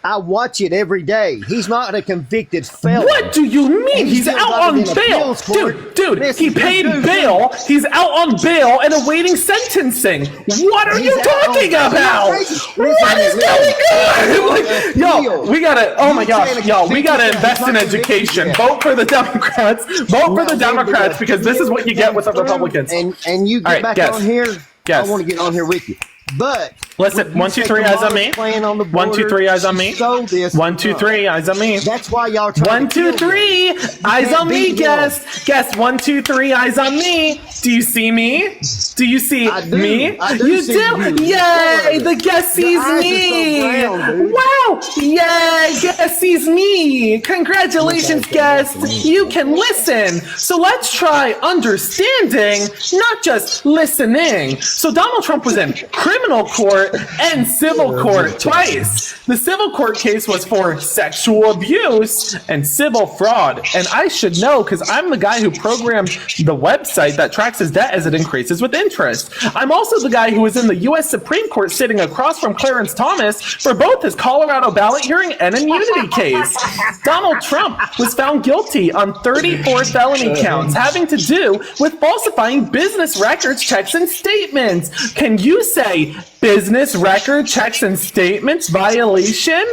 I watch it every day. He's not a convicted felon. What do you mean? And He's still out got on it in bail. appeals court. Dude, Listen, he paid dude. bail. He's out on bail and awaiting sentencing. What are you He's out on talking bail. about? Listen, What is going on? Like, yo, appeal. we gotta, oh my You're gosh, saying a yo, we gotta convicted invest in felon is not education. convicted. Vote for the Democrats. Vote for the Democrats because this is what you get with the Republicans. And you get All right, back guess. on here. Guess. I want to get on here with you. But Listen, 1, 2, 3, eyes on me. 1, 2, 3, eyes on me. 1, 2, 3, eyes on me. That's why y'all trying 1, 2, 3, eyes on me, guess. 1, 2, 3, eyes on me. Do you see me? Do you see me? You see do? you. Yay, the guest sees eyes are me. so brown, dude. Wow, yay, guest sees me. Congratulations, guest. You can listen. So let's try understanding, not just listening. So Donald Trump was in criminal court and civil court twice. The civil court case was for sexual abuse and civil fraud. And I should know because I'm the guy who programmed the website that tracks his debt as it increases with interest. I'm also the guy who was in the U.S. Supreme Court sitting across from Clarence Thomas for both his Colorado ballot hearing and immunity case. Donald Trump was found guilty on 34 felony counts having to do with falsifying business records, checks, and statements. Can you say business record, checks, and statements violation?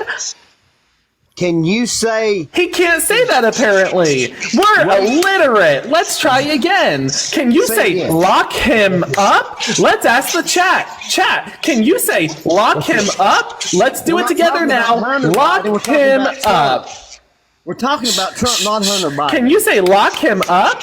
Can you say He can't say that apparently. We're illiterate. Let's try again. Can you Say say again. lock him up? Let's ask the chat. Chat, can you say lock him up? Let's do We're it not together talking now. about Hunter Biden, Lock we're talking him about Trump. up. we're talking about Trump, not Hunter Biden? Can you say lock him up?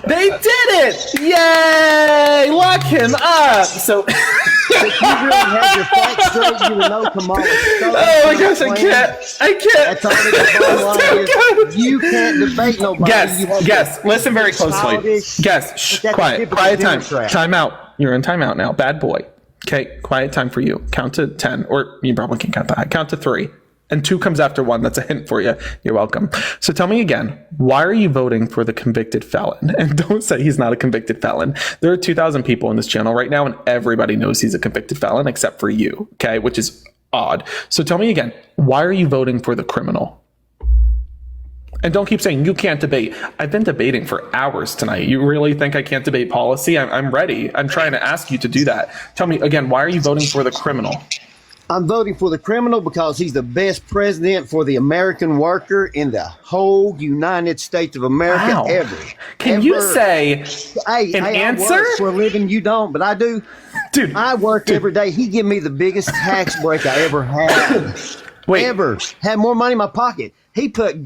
They did it! Yay! Lock him up! So If you really had your facts straight, you would know Kamala. oh my gosh, I can't. That's all the bottom line is. You can't debate nobody. You want Guess. Listen very closely. childish. Guess. Shh, That's quiet. typical Quiet time. Democrat. Time out. You're in timeout now. Bad boy. Okay, quiet time for you. Count to 10. Or you probably can count that high. Count to 3. And 2 comes after 1. That's a hint for you. You're welcome. So tell me again, why are you voting for the convicted felon? And don't say he's not a convicted felon. There are 2,000 people in this channel right now, and everybody knows he's a convicted felon except for you, okay? Which is odd. So tell me again, why are you voting for the criminal? And don't keep saying you can't debate. I've been debating for hours tonight. You really think I can't debate policy? I'm ready. I'm trying to ask you to do that. Tell me again, why are you voting for the criminal? I'm voting for the criminal because he's the best president for the American worker in the whole United States of America Wow. ever. Can you say Hey, an I answer? work for a living. You don't, but I do. Dude, I work every day. He give me the biggest tax break I ever had. wait. Ever. Had more money in my pocket. He's putting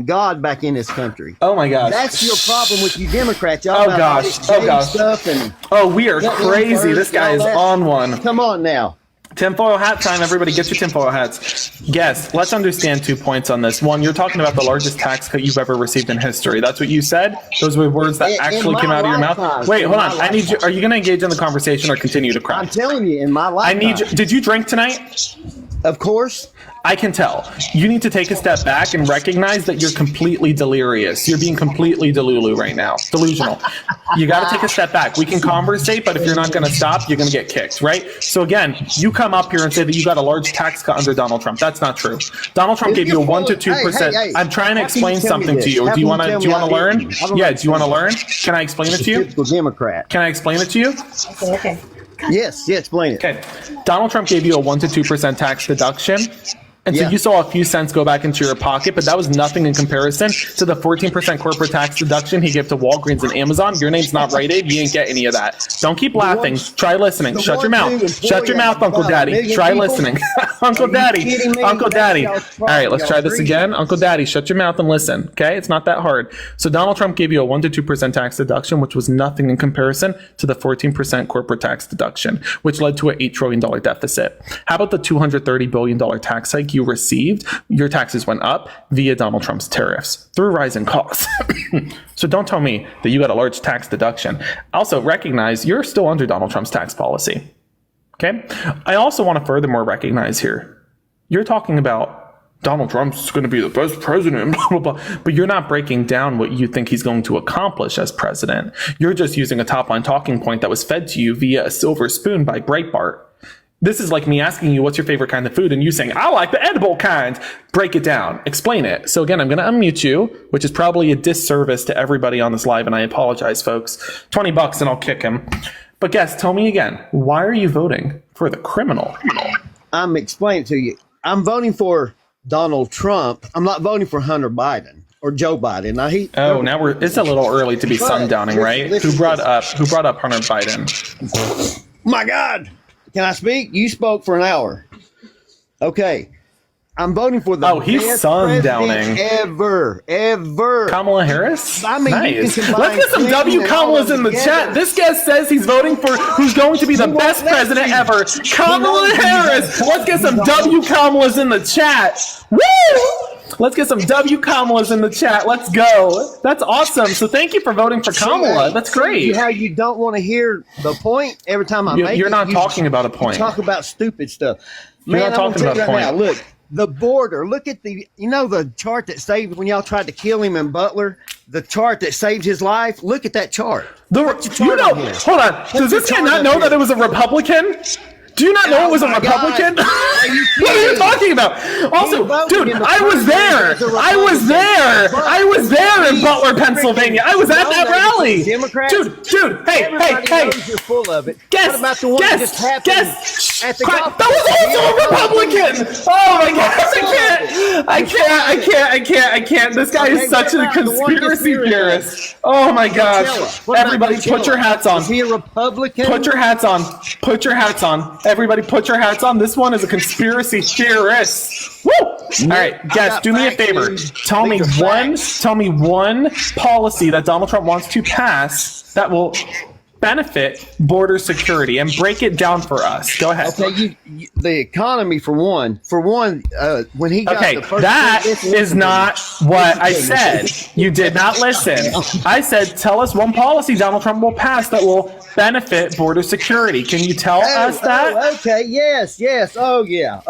God back in this country. Oh my gosh. That's your problem with you Democrats. Y'all Oh about all gosh. this Oh gay gosh. stuff and Oh, we are let crazy. inverts This guy and is all that. on one. Come on now. Tinfoil hat time, everybody. Get your tinfoil hats. Yes, let's understand 2 points on this. One, you're talking about the largest tax cut you've ever received in history. That's what you said? Those were words that In actually my came out of your mouth? lifetime. Wait, In hold my on. I need you. Are you going to engage in the conversation or continue to cry? I'm telling you, in my I lifetime. need you. Did you drink tonight? Of course. I can tell. You need to take a step back and recognize that you're completely delirious. You're being completely delulu right now. Delusional. You got to take a step back. We can conversate, but if you're not going to stop, you're going to get kicked, right? So again, you come up here and say that you got a large tax cut under Donald Trump. That's not true. Donald Trump gave you a 1 to 2%. Hey, I'm trying to how can you explain tell me something to this? you. How Do you can want you to? tell Do you me want to I learn? didn't? I don't Yeah. Do you want to learn? understand. Can I explain it to you? Typical Democrat. Can I explain it to you? Okay. Yes, explain it. Okay. Donald Trump gave you a 1 to 2% tax deduction. And so Yeah. you saw a few cents go back into your pocket, but that was nothing in comparison to the 14% corporate tax deduction he gave to Walgreens and Amazon. Your name's not rated. You didn't get any of that. Don't keep laughing. Try listening. the Shut your one mouth. who Shut your mouth, employs Uncle about a Daddy. million Try people? listening. Uncle Are you Daddy. kidding me? Uncle That's Daddy. y'all's All right, let's problem. try this Y'all again. Uncle Daddy, shut your mouth and listen. Okay? It's not that hard. So Donald Trump gave you a 1 to 2% tax deduction, which was nothing in comparison to the 14% corporate tax deduction, which led to an $8 trillion deficit. How about the $230 billion tax hike you received? Your taxes went up via Donald Trump's tariffs through rising costs. So don't tell me that you got a large tax deduction. Also recognize you're still under Donald Trump's tax policy. Okay? I also want to furthermore recognize here, you're talking about Donald Trump's going to be the best president, blah, blah, blah, but you're not breaking down what you think he's going to accomplish as president. You're just using a top line talking point that was fed to you via a silver spoon by Breitbart. This is like me asking you what's your favorite kind of food and you saying, I like the edible kind. Break it down. Explain it. So again, I'm going to unmute you, which is probably a disservice to everybody on this live, and I apologize, folks. $20 and I'll kick him. But guys, tell me again, why are you voting for the criminal? I'm explaining to you. I'm voting for Donald Trump. I'm not voting for Hunter Biden or Joe Biden. Now Now it's a little early to be sundowning, right? Who brought up Hunter Biden? My God. Can I speak? You spoke for an hour. Okay. I'm voting for the he's best sundowning. president ever. Kamala Harris? I mean, you nice. can combine Let's get some Clinton W and all Kamalas of in the them chat. together. This guy says he's voting for who's going to be the He best won't let president you. ever. Kamala knows he's Harris. got Let's get some He's W Kamalas in the chat. Woo! Let's get some W Kamalas in the chat. Let's go. That's awesome. So thank you for voting for Kamala. That's great. How you don't want to hear the point every time I make it. You're not you talking about a point. Talk about stupid stuff. You're Man, not I'm talking gonna tell about you a right point. now, look, the border. Look at the chart that saved when y'all tried to kill him in Butler. The chart that saved his life. Look at that chart. Hold on. Does this guy not know that it was a Republican? Do you not know it was a my Republican? God. Are you What are you kidding? talking about? Also, voted dude, in the I was there. primary as a I was there. Republican. I was there in He's Butler, freaking Pennsylvania. I was at that donated to rally. Democrats. Dude, hey, Everybody knows you're full of it. Guess, What about the one that just happened at the golf That was course? also a Republican. Oh my gosh, I can't. This guy Okay, is such what a about the one conspiracy that's here? theorist. Oh my gosh. Coachella. What about Everybody put Coachella? your hats on. Is he a Republican? Put your hats on. Put your hats on. Everybody put your hats on. This one is a conspiracy theorist. Woo! All right, guys, got do me a facts, favor. dude. Tell me These are one facts. policy that Donald Trump wants to pass that will benefit border security and break it down for us. Go ahead. Okay, the economy for one. When he got Okay, the first that listen is to me. not what I said. You did not listen. I said, tell us one policy Donald Trump will pass that will benefit border security. Can you tell us that? Okay, yes. Oh yeah.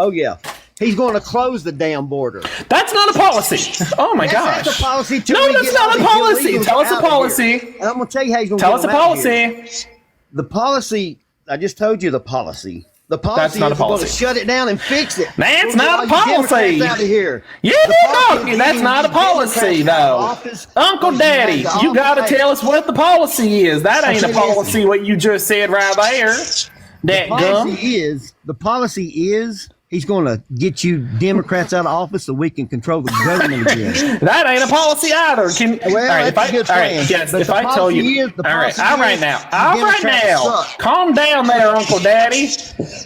He's going to close the damn border. That's not a policy. Oh my gosh. That's a policy. Till No, we that's get not all a these policy. illegals Tell us a out of policy. here. And I'm going to tell you how he's going to Tell get us a them out of here. policy. The policy, I just told you the policy. The policy That's not a is we're going to policy. shut it down and fix it. That's We'll not get a all you policy. Democrats out of here. Yeah, The policy is that's getting not a these policy, Democrats out though. of office. Uncle Those Daddy, guys are you all got to fake. tell us what the policy is. That ain't a Okay, listen. policy, what you just said right there. That gum. The policy is he's going to get you Democrats out of office so we can control the government again. That ain't a policy either. Well, all right, that's a good plan. yes, But if the I tell you, policy is- the all right, policy all right is now, the all right Democrats now, suck. calm down there, Uncle Daddy.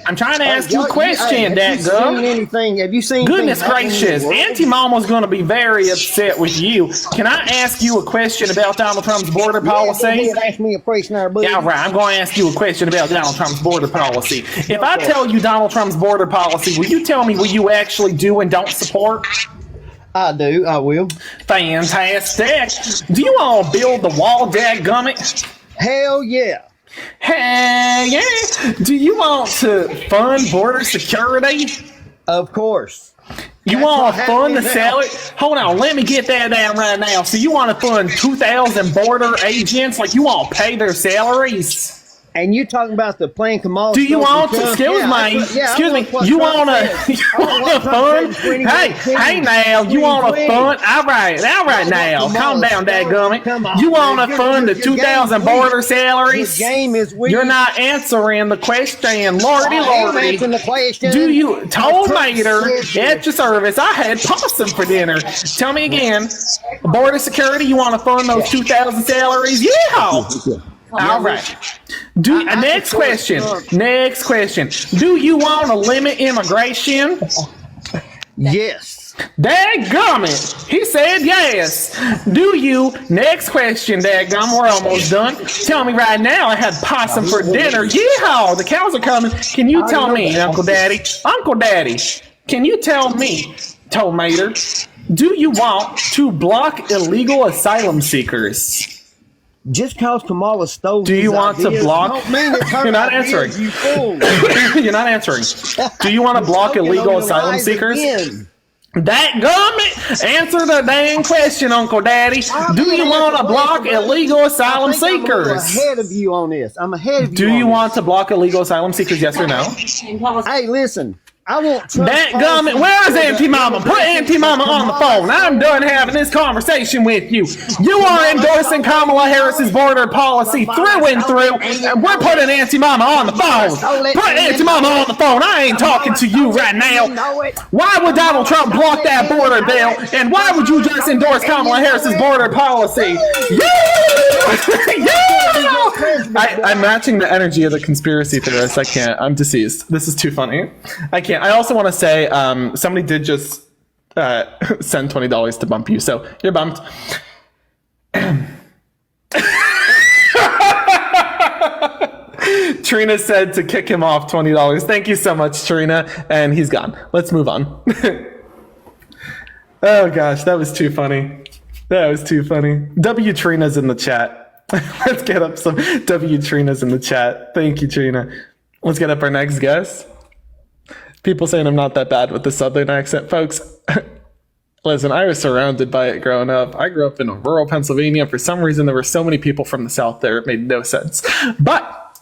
I'm trying to ask you a question, Have you seen dadgum. anything? Have you seen? Goodness things happening in the gracious, world? Auntie Mama's going to be very upset with you. Can I ask you a question about Donald Trump's border policy? Yeah, go ahead, ask me a question there, buddy. Yeah, right. I'm going to ask you a question about Donald Trump's border policy. If I tell you Donald Trump's border policy, will you tell me what you actually do and don't support? I do. I will. Fantastic. Do you want to build the wall, dadgummit? Hell yeah. Hey, yeah. Do you want to fund border security? Of course. You That's want what to fund the happens now. salary? Hold on, let me get that down right now. So you want to fund 2,000 border agents? Like you want to pay their salaries? And you talking about the plain Kamala? Do you want to? Trump? Excuse Yeah, me. that's what- yeah, I Excuse me. want what You Trump want says. to? You I want want what to Trump fund? says in Hey, 2019. hey now. You want to fund? All right now. Come Calm on, down, dadgummit. come on, You want man. to fund the Your game 2,000 is weak. border salaries? Your game is weak. You're not answering the question, Lordy, I am Lordy. answering the question. Do you told Trump Mater said at your service I had possum for dinner? Tell me again. Border security, you want to fund those 2,000 salaries? Yeah. All right. Next support question. Trump. Next question. Do you want to limit immigration? Yes. Dadgummit. He said yes. Do you? Next question, dadgum. We're almost done. Tell me right now. I had possum for dinner. Yeehaw. The cows are coming. Can you tell me, Uncle Daddy? Uncle Daddy, can you tell me, Mater, do you want to block illegal asylum seekers? Just cause Kamala stole. Do you these want to ideas block- don't mean it's her You're not ideas, answering. You fool. You're not answering. Do you want to block Choking illegal on your asylum lies seekers? again. That gummit! Answer the dang question, Uncle Daddy. Do you want to block illegal asylum I think I'm a little seekers? ahead of you on this. I'm ahead of you. Do on you this. want to block illegal asylum seekers? Yes or no? Hey, listen. I want Trump. That gummit. Where is Auntie Mama? Put Auntie Mama on the phone. I'm done having this conversation with you. You are endorsing Kamala Harris's border policy through and through, and we're putting Auntie Mama on the phone. Put Auntie Mama on the phone. I ain't talking to you right now. Why would Donald Trump block that border bill? And why would you just endorse Kamala Harris's border policy? I'm matching the energy of the conspiracy theorists. I can't. I'm deceased. This is too funny. I can't. I also want to say somebody did just send $20 to bump you, so you're bumped. Trina said to kick him off $20. Thank you so much, Trina. And he's gone. Let's move on. Oh gosh, that was too funny. That was too funny. W Trina's in the chat. Let's get up some W Trina's in the chat. Thank you, Trina. Let's get up our next guest. People saying I'm not that bad with the Southern accent, folks. Listen, I was surrounded by it growing up. I grew up in rural Pennsylvania. For some reason, there were so many people from the South there. It made no sense. But,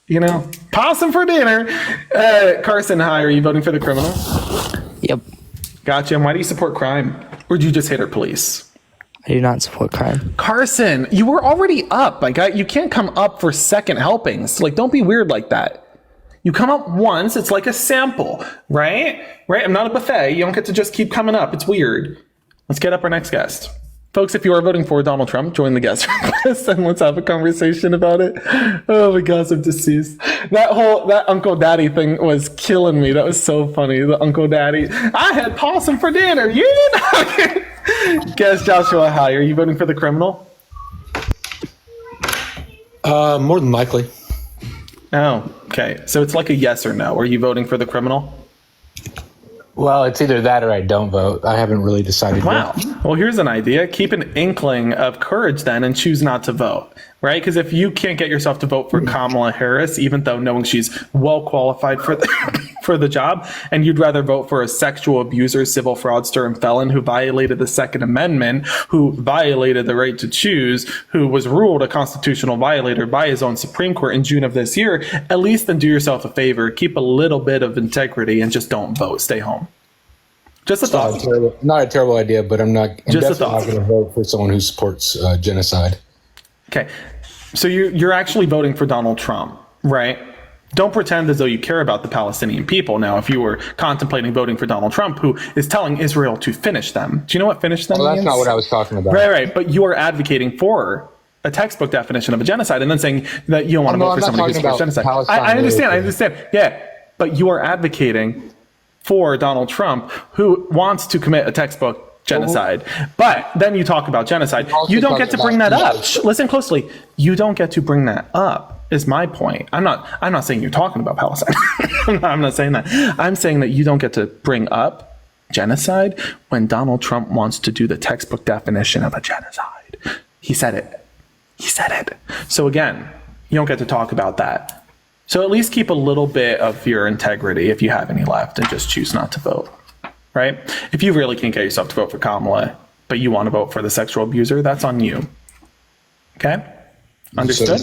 you know, possum for dinner. Carson, hi. Are you voting for the criminal? Yep. Gotcha. And why do you support crime? Or do you just hate our police? I do not support crime. Carson, you were already up. Like, you can't come up for second helpings. Like, don't be weird like that. You come up once, it's like a sample, right? Right? I'm not a buffet. You don't get to just keep coming up. It's weird. Let's get up our next guest. Folks, if you are voting for Donald Trump, join the guest request and let's have a conversation about it. Oh my gosh, I'm deceased. That Uncle Daddy thing was killing me. That was so funny. The Uncle Daddy. I had possum for dinner. You didn't. Guess Joshua, hi. Are you voting for the criminal? More than likely. Oh, okay. So it's like a yes or no. Are you voting for the criminal? Well, it's either that or I don't vote. I haven't really decided Wow. yet. Well, here's an idea. Keep an inkling of courage then and choose not to vote. right? Because if you can't get yourself to vote for Kamala Harris, even though knowing she's well qualified for for the job, and you'd rather vote for a sexual abuser, civil fraudster, and felon who violated the Second Amendment, who violated the right to choose, who was ruled a constitutional violator by his own Supreme Court in June of this year, at least then do yourself a favor, keep a little bit of integrity, and just don't vote. Stay home. Just a thought. Not a terrible idea, but I'm definitely not going to vote for someone who supports genocide. Okay, so you're actually voting for Donald Trump, right? Don't pretend as though you care about the Palestinian people. Now, if you were contemplating voting for Donald Trump, who is telling Israel to finish them, do you know what finish them means? That's not what I was talking about. Right. But you are advocating for a textbook definition of a genocide, and then saying that you don't want to vote for somebody who supports genocide. I understand. Yeah, but you are advocating for Donald Trump, who wants to commit a textbook genocide. But then you talk about genocide. You don't get to bring that up. Listen closely. You don't get to bring that up, is my point. I'm not saying you're talking about Palestine. I'm not saying that. I'm saying that you don't get to bring up genocide when Donald Trump wants to do the textbook definition of a genocide. He said it. So again, you don't get to talk about that. So at least keep a little bit of your integrity if you have any left, and just choose not to vote. Right? If you really can't get yourself to vote for Kamala, but you want to vote for the sexual abuser, that's on you. Okay? Understood?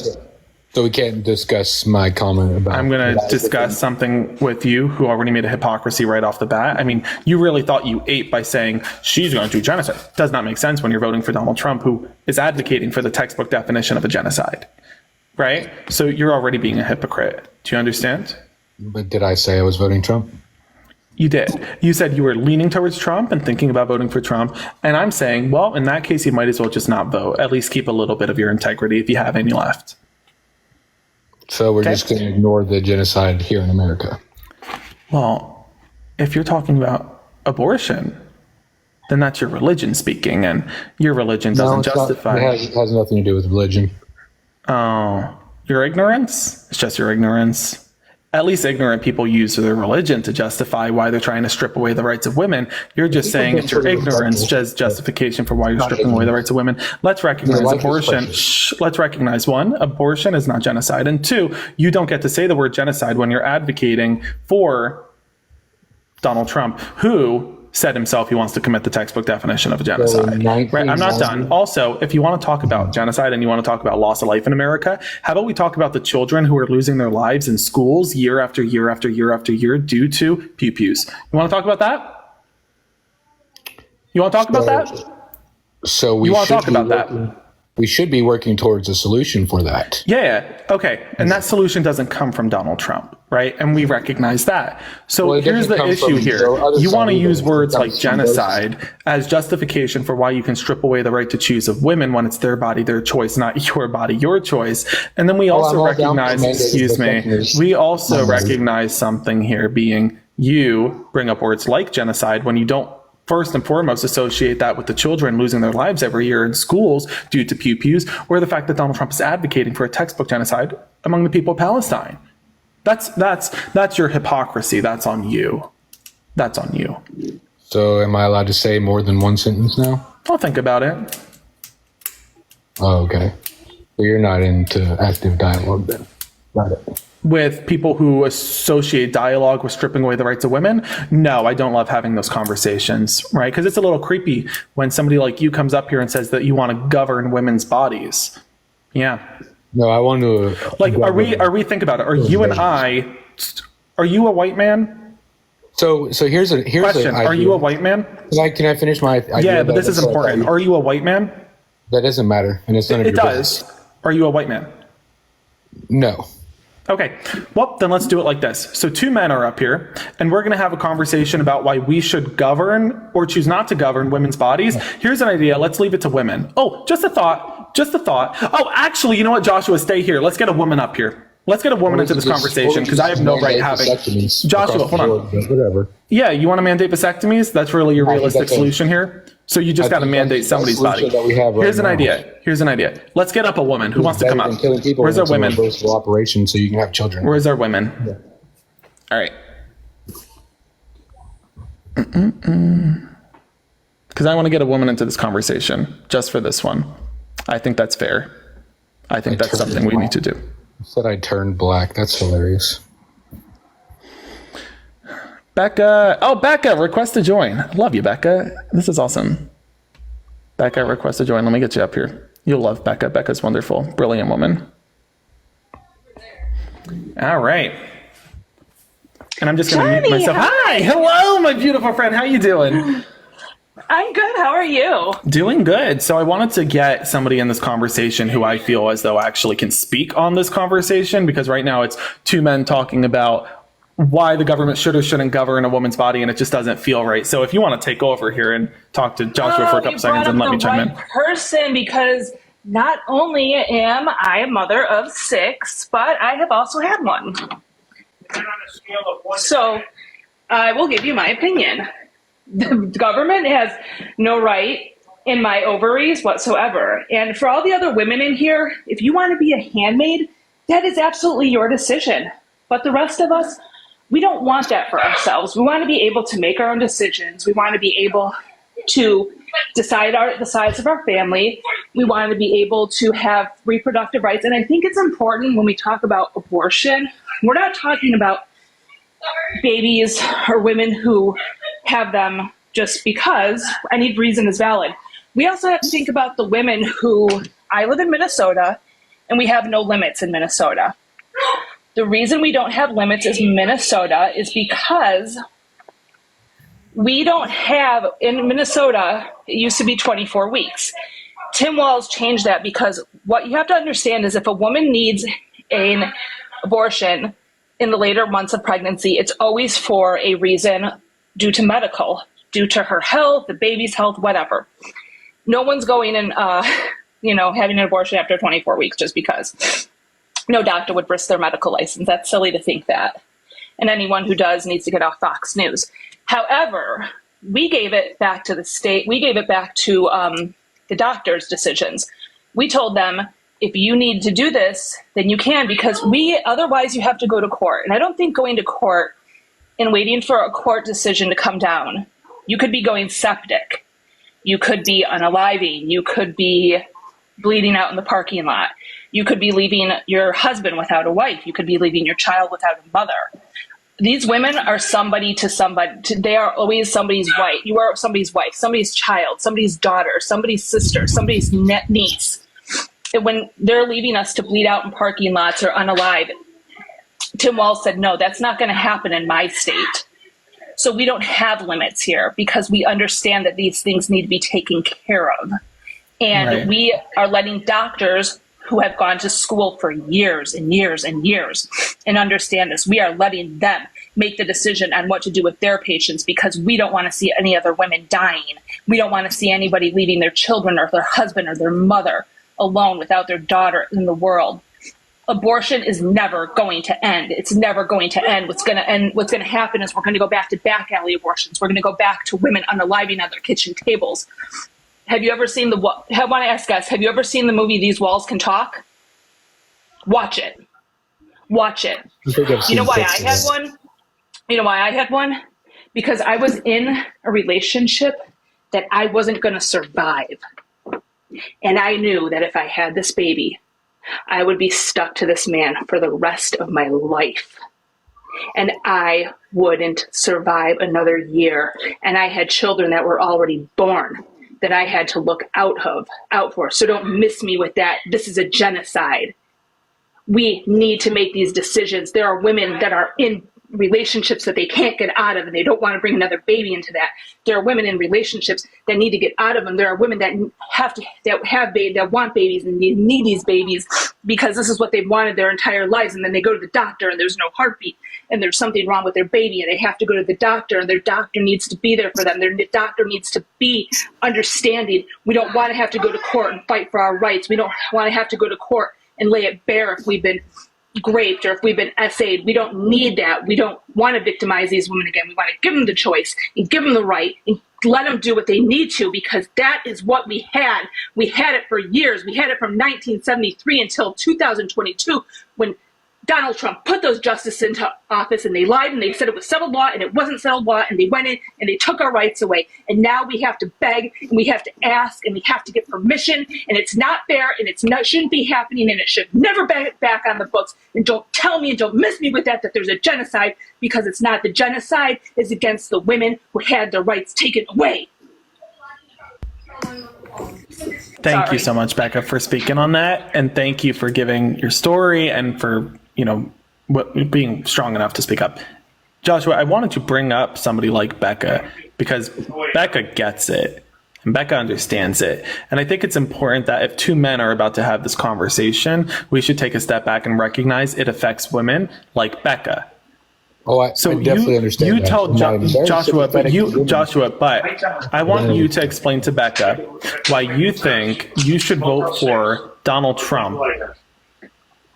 So we can't discuss my comment about... I'm going to discuss something with you who already made a hypocrisy right off the bat. I mean, you really thought you ate by saying she's going to do genocide. Does not make sense when you're voting for Donald Trump, who is advocating for the textbook definition of a genocide. Right? So you're already being a hypocrite. Do you understand? But did I say I was voting Trump? You did. You said you were leaning towards Trump and thinking about voting for Trump. And I'm saying, well, in that case, you might as well just not vote. At least keep a little bit of your integrity if you have any left. So we're just going to ignore the genocide here in America. Well, if you're talking about abortion, then that's your religion speaking, and your religion doesn't justify. It has nothing to do with religion. Oh, your ignorance? It's just your ignorance. At least ignorant people use their religion to justify why they're trying to strip away the rights of women. You're just saying it's your ignorance as justification for why you're stripping away the rights of women. Let's recognize abortion. Let's recognize, one, abortion is not genocide. And two, you don't get to say the word genocide when you're advocating for Donald Trump, who said himself he wants to commit the textbook definition of a genocide. Right? I'm not done. Also, if you want to talk about genocide and you want to talk about loss of life in America, how about we talk about the children who are losing their lives in schools year after year after year after year due to pew-pews? You want to talk about that? You want to talk about that? So we want to talk about that. We should be working towards a solution for that. Yeah. Okay. And that solution doesn't come from Donald Trump, right? And we recognize that. So here's the issue here. You want to use words like genocide as justification for why you can strip away the right to choose of women when it's their body, their choice, not your body, your choice. And then we also recognize, we also recognize something here being you bring up words like genocide when you don't first and foremost associate that with the children losing their lives every year in schools due to pew-pews, or the fact that Donald Trump is advocating for a textbook genocide among the people of Palestine. That's your hypocrisy. That's on you. That's on you. So am I allowed to say more than one sentence now? I'll think about it. Oh, okay. So you're not into active dialogue then? Got it. With people who associate dialogue with stripping away the rights of women? No, I don't love having those conversations, right? Because it's a little creepy when somebody like you comes up here and says that you want to govern women's bodies. Yeah. No, I want to... Like, are we, think about it, are you and I, are you a white man? So here's question. Are you a white man? Can I finish my idea? Yeah, but this is important. Are you a white man? That doesn't matter. And it's none of your business. It does. Are you a white man? No. Okay, well, then let's do it like this. So two men are up here, and we're going to have a conversation about why we should govern or choose not to govern women's bodies. Here's an idea. Let's leave it to women. Oh, just a thought. Oh, actually, you know what, Joshua, stay here. Let's get a woman up here. Let's get a woman into this conversation because I have no right having... Joshua, hold on. Whatever. Yeah, you want to mandate vasectomies? That's really your realistic solution here? So you just got to mandate somebody's body. Here's an idea. Let's get up a woman who wants to come up. Where's our women? Operation so you can have children. Where's our women? Yeah. All right. Because I want to get a woman into this conversation just for this one. I think that's fair. I think that's something we need to do. You said I turned black. That's hilarious. Becca. Oh, Becca, request to join. Love you, Becca. This is awesome. Becca, request to join. Let me get you up here. You'll love Becca. Becca's wonderful. Brilliant woman. All right. And I'm just going to mute myself. Hi. Hello, my beautiful friend. How you doing? I'm good. How are you? Doing good. So I wanted to get somebody in this conversation who I feel as though actually can speak on this conversation, because right now it's two men talking about why the government should or shouldn't govern a woman's body, and it just doesn't feel right. So if you want to take over here and talk to Joshua for a couple seconds and let me chime in. Person, because not only am I a mother of 6, but I have also had one. So I will give you my opinion. The government has no right in my ovaries whatsoever. And for all the other women in here, if you want to be a handmaid, that is absolutely your decision. But the rest of us, we don't want that for ourselves. We want to be able to make our own decisions. We want to be able to decide the size of our family. We want to be able to have reproductive rights. And I think it's important when we talk about abortion, we're not talking about babies or women who have them just because any reason is valid. We also have to think about the women who, I live in Minnesota, and we have no limits in Minnesota. The reason we don't have limits in Minnesota is because we don't have, in Minnesota, it used to be 24 weeks. Tim Walz changed that because what you have to understand is if a woman needs an abortion in the later months of pregnancy, it's always for a reason due to medical, due to her health, the baby's health, whatever. No one's going and, having an abortion after 24 weeks just because. No doctor would risk their medical license. That's silly to think that. And anyone who does needs to get off Fox News. However, we gave it back to the state. We gave it back to the doctors' decisions. We told them, if you need to do this, then you can, because otherwise you have to go to court. And I don't think going to court and waiting for a court decision to come down, you could be going septic. You could be unaliving. You could be bleeding out in the parking lot. You could be leaving your husband without a wife. You could be leaving your child without a mother. These women are somebody to somebody. They are always somebody's wife. You are somebody's wife, somebody's child, somebody's daughter, somebody's sister, somebody's niece. And when they're leaving us to bleed out in parking lots or unalive, Tim Walz said, no, that's not going to happen in my state. So we don't have limits here because we understand that these things need to be taken care of. And we are letting doctors who have gone to school for years and years and years and understand this. We are letting them make the decision on what to do with their patients because we don't want to see any other women dying. We don't want to see anybody leaving their children or their husband or their mother alone without their daughter in the world. Abortion is never going to end. It's never going to end. What's going to happen is we're going to go back to back alley abortions. We're going to go back to women unaliving at their kitchen tables. Have you ever seen I want to ask guys, have you ever seen the movie These Walls Can Talk? Watch it. Watch it. You know why I had one? You know why I had one? Because I was in a relationship that I wasn't going to survive. And I knew that if I had this baby, I would be stuck to this man for the rest of my life. And I wouldn't survive another year. And I had children that were already born that I had to look out for. So don't miss me with that. This is a genocide. We need to make these decisions. There are women that are in relationships that they can't get out of and they don't want to bring another baby into that. There are women in relationships that need to get out of them. There are women that that want babies and need these babies because this is what they've wanted their entire lives. And then they go to the doctor and there's no heartbeat and there's something wrong with their baby and they have to go to the doctor and their doctor needs to be there for them. Their doctor needs to be understanding. We don't want to have to go to court and fight for our rights. We don't want to have to go to court and lay it bare if we've been raped or if we've been essayed. We don't need that. We don't want to victimize these women again. We want to give them the choice and give them the right and let them do what they need to because that is what we had. We had it for years. We had it from 1973 until 2022 when Donald Trump put those justices into office, and they lied and they said it was settled law, and it wasn't settled law, and they went in and they took our rights away. And now we have to beg and we have to ask and we have to get permission, and it's not fair, and shouldn't be happening, and it should never be back on the books. And don't tell me and don't miss me with that there's a genocide, because it's not. The genocide is against the women who had their rights taken away. Thank you so much, Becca, for speaking on that, and thank you for giving your story and for being strong enough to speak up. Joshua, I wanted to bring up somebody like Becca because Becca gets it and Becca understands it, and I think it's important that if two men are about to have this conversation, we should take a step back and recognize it affects women like Becca. Oh, I definitely understand. You tell Joshua, but I want you to explain to Becca why you think you should vote for Donald Trump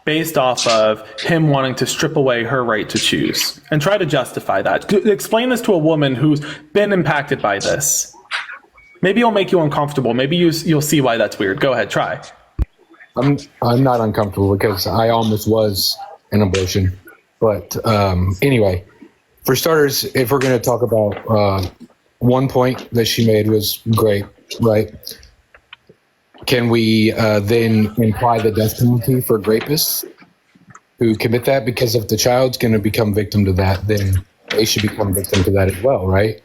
based off of him wanting to strip away her right to choose, and try to justify that. Explain this to a woman who's been impacted by this. Maybe it'll make you uncomfortable. Maybe you'll see why that's weird. Go ahead, try. I'm not uncomfortable because I almost was an abortion. But anyway, for starters, if we're going to talk about one point that she made was great, right? Can we then imply the death penalty for rapists who commit that? Because if the child's going to become victim to that, then they should become victim to that as well, right?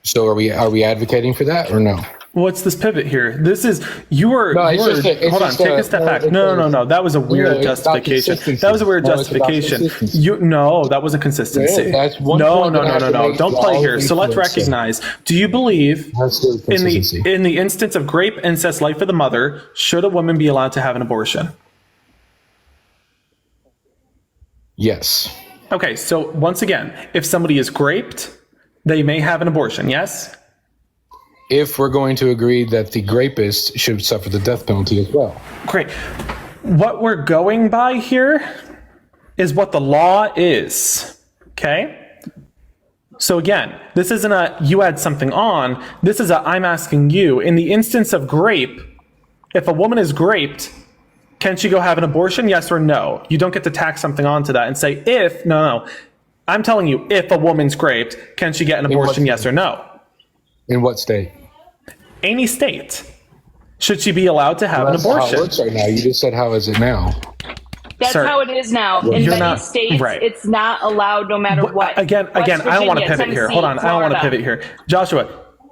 So are we advocating for that or no? What's this pivot here? This is hold on, take a step back. No. That was a weird justification. That was a weird justification. That wasn't consistency. No. Don't play here. So let's recognize. Do you believe in the instance of rape, incest, life of the mother, should a woman be allowed to have an abortion? Yes. Okay, so once again, if somebody is raped, they may have an abortion, yes? If we're going to agree that the rapist should suffer the death penalty as well. Great. What we're going by here is what the law is, okay? So again, this isn't a you add something on. This is a I'm asking you. In the instance of rape, if a woman is raped, can she go have an abortion? Yes or no? You don't get to tack something onto that and say if, no. I'm telling you, if a woman's raped, can she get an abortion? Yes or no? In what state? Any state. Should she be allowed to have an abortion? That's how it works right now. You just said, how is it now? That's how it is now. In many states, it's not allowed no matter what. Again, I don't want to pivot here. Hold on, I don't want to pivot here. Joshua,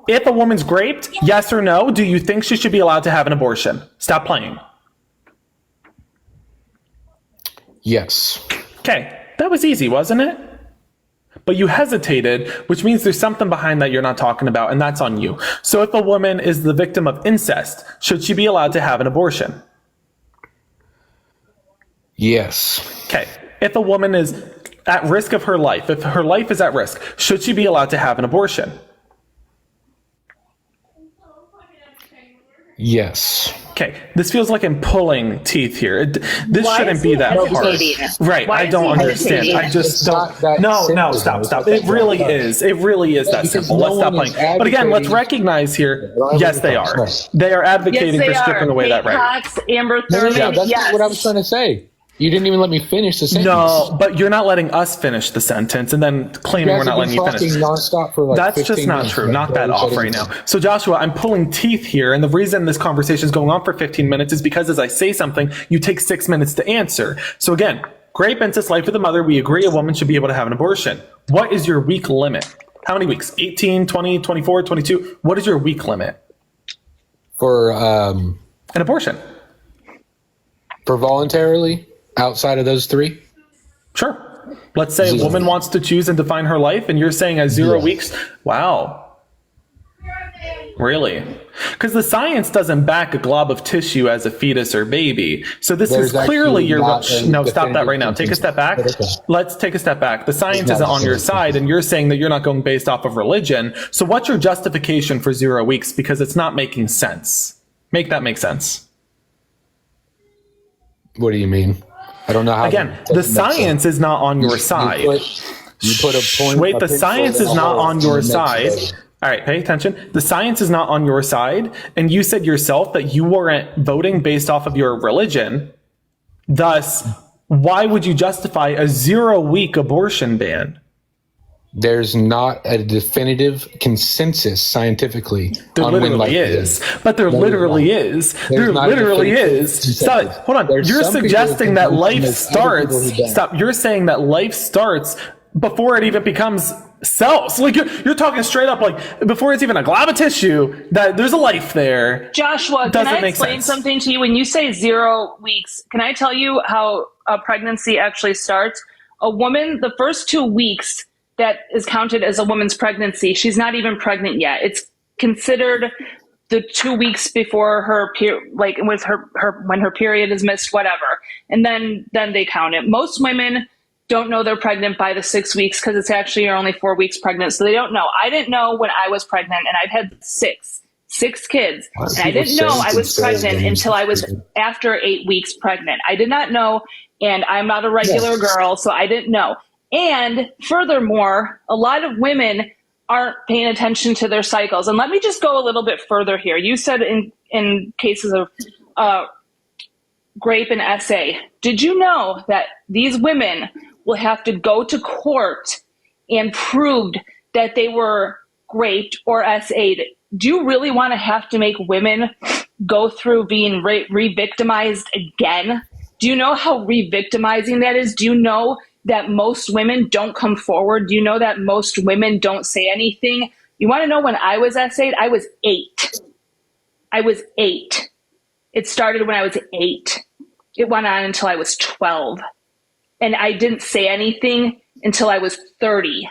if a woman's raped, yes or no, do you think she should be allowed to have an abortion? Stop playing. Yes. Okay, that was easy, wasn't it? But you hesitated, which means there's something behind that you're not talking about, and that's on you. So if a woman is the victim of incest, should she be allowed to have an abortion? Yes. Okay. If a woman is at risk of her life, if her life is at risk, should she be allowed to have an abortion? Yes. Okay, this feels like I'm pulling teeth here. This shouldn't be that hard. Right, I don't understand. I just don't. No, stop. It really is. It really is that simple. Let's stop playing. But again, let's recognize here, yes, they are. They are advocating for stripping away that right. Amber Thurman, that's not what I was trying to say. You didn't even let me finish the sentence. No, but you're not letting us finish the sentence and then claiming we're not letting you finish. That's just not true. Knock that off right now. So Joshua, I'm pulling teeth here, and the reason this conversation is going on for 15 minutes is because as I say something, you take 6 minutes to answer. So again, rape, incest, life of the mother, we agree a woman should be able to have an abortion. What is your week limit? How many weeks? 18, 20, 24, 22? What is your week limit? For an abortion. For voluntarily? Outside of those 3? Sure. Let's say a woman wants to choose and define her life, and you're saying at 0 weeks. Wow. Really? Because the science doesn't back a glob of tissue as a fetus or baby. So this is clearly your... No, stop that right now. Take a step back. Let's take a step back. The science isn't on your side, and you're saying that you're not going based off of religion. So what's your justification for 0 weeks? Because it's not making sense. Make that make sense. What do you mean? I don't know how. Again, the science is not on your side. You put a point. Wait, the science is not on your side. All right, pay attention. The science is not on your side, and you said yourself that you weren't voting based off of your religion. Thus, why would you justify a 0-week abortion ban? There's not a definitive consensus scientifically There on when literally life is. ends. But there No, literally there's is. There not a literally definitive is. consensus. Stop. Hold on. There's You're some people suggesting that who life there's other people who starts. don't. Stop. You're saying that life starts before it even becomes cells. Like you're talking straight up, like before it's even a glob of tissue, that there's a life there. Joshua, can Doesn't I make explain sense. something to you? When you say 0 weeks, can I tell you how a pregnancy actually starts? A woman, the first 2 weeks that is counted as a woman's pregnancy, she's not even pregnant yet. It's considered the 2 weeks before her like with her when her period is missed, whatever, and then they count it. Most women don't know they're pregnant by the 6 weeks because it's actually you're only 4 weeks pregnant, so they don't know. I didn't know when I was pregnant, and I've had six kids, and I didn't know I was pregnant until I was after 8 weeks pregnant. I did not know, and I'm not a regular girl, so I didn't know. And furthermore, a lot of women aren't paying attention to their cycles. And let me just go a little bit further here. You said in cases of grape and SA, did you know that these women will have to go to court and prove that they were raped or SA'd? Do you really want to have to make women go through being re-victimized again? Do you know how re-victimizing that is? Do you know that most women don't come forward? Do you know that most women don't say anything? You want to know when I was SA'd? I was 8. I was 8. It started when I was 8. It went on until I was 12. And I didn't say anything until I was 30.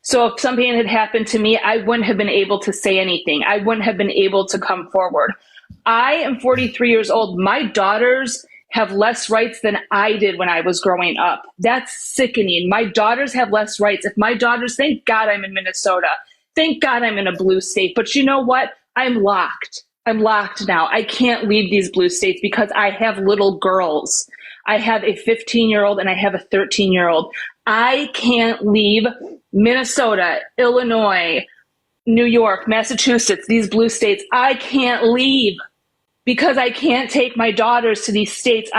So if something had happened to me, I wouldn't have been able to say anything. I wouldn't have been able to come forward. I am 43 years old. My daughters have less rights than I did when I was growing up. That's sickening. My daughters have less rights. If my daughters, thank God I'm in Minnesota. Thank God I'm in a blue state. But you know what? I'm locked. I'm locked now. I can't leave these blue states because I have little girls. I have a 15-year-old and I have a 13-year-old. I can't leave Minnesota, Illinois, New York, Massachusetts, these blue states. I can't leave because I can't take my daughters to these states.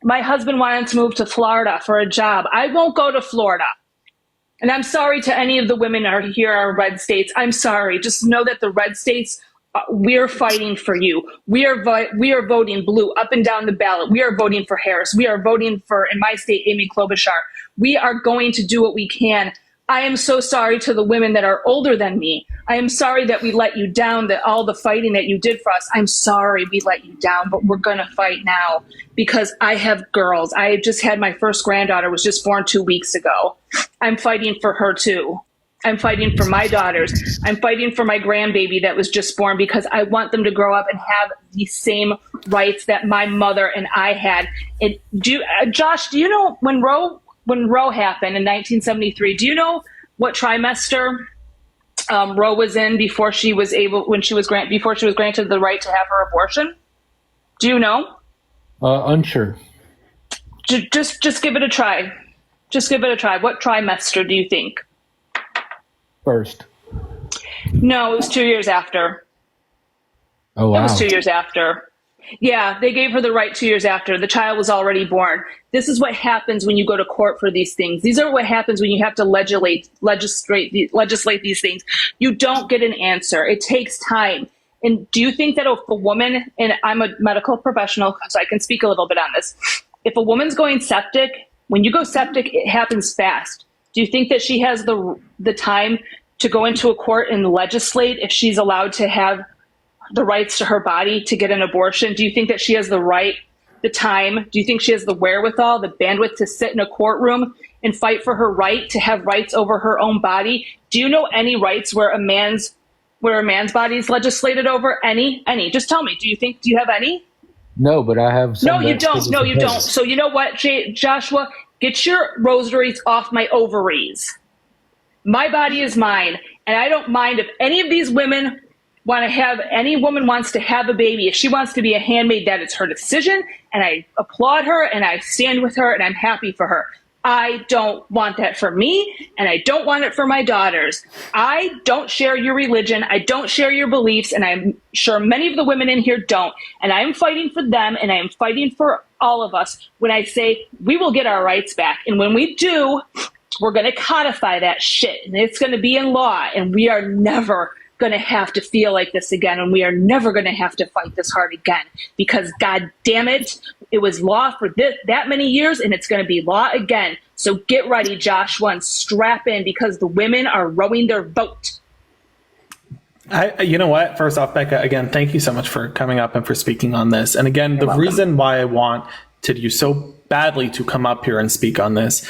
My husband wanted to move to Florida for a job. I won't go to Florida. And I'm sorry to any of the women are here are red states. I'm sorry. Just know that the red states, we're fighting for you. We are voting blue up and down the ballot. We are voting for Harris. We are voting for, in my state, Amy Klobuchar. We are going to do what we can. I am so sorry to the women that are older than me. I am sorry that we let you down, that all the fighting that you did for us. I'm sorry we let you down, but we're going to fight now because I have girls. I just had my first granddaughter, was just born 2 weeks ago. I'm fighting for her too. I'm fighting for my daughters. I'm fighting for my grandbaby that was just born because I want them to grow up and have the same rights that my mother and I had. Josh, do you know when Roe happened in 1973, do you know what trimester Roe was in before she was granted the right to have her abortion? Do you know? Unsure. Just give it a try. Just give it a try. What trimester do you think? First. No, it was 2 years after. Oh, wow. It was 2 years after. Yeah, they gave her the right 2 years after. The child was already born. This is what happens when you go to court for these things. These are what happens when you have to legislate these things. You don't get an answer. It takes time. And do you think that if a woman, and I'm a medical professional, so I can speak a little bit on this, if a woman's going septic, when you go septic, it happens fast. Do you think that she has the time to go into a court and legislate if she's allowed to have the rights to her body to get an abortion? Do you think that she has the right, the time? Do you think she has the wherewithal, the bandwidth to sit in a courtroom and fight for her right to have rights over her own body? Do you know any rights where a man's body is legislated over? Any? Just tell me. Do you have any? No, but I have some. No, you don't. No, you don't. So you know what, Joshua? Get your rosaries off my ovaries. My body is mine, and I don't mind if any of these women any woman wants to have a baby. If she wants to be a handmaid, that is her decision, and I applaud her, and I stand with her, and I'm happy for her. I don't want that for me, and I don't want it for my daughters. I don't share your religion. I don't share your beliefs, and I'm sure many of the women in here don't. And I am fighting for them, and I am fighting for all of us, when I say we will get our rights back. And when we do, we're going to codify that shit. And it's going to be in law. And we are never going to have to feel like this again. And we are never going to have to fight this hard again. Because, God damn it, it was law for that many years, and it's going to be law again. So get ready, Joshua, and strap in, because the women are rowing their boat. You know what? First off, Becca, again, thank you so much for coming up and for speaking on this. And again, the reason why I wanted you so badly to come up here and speak on this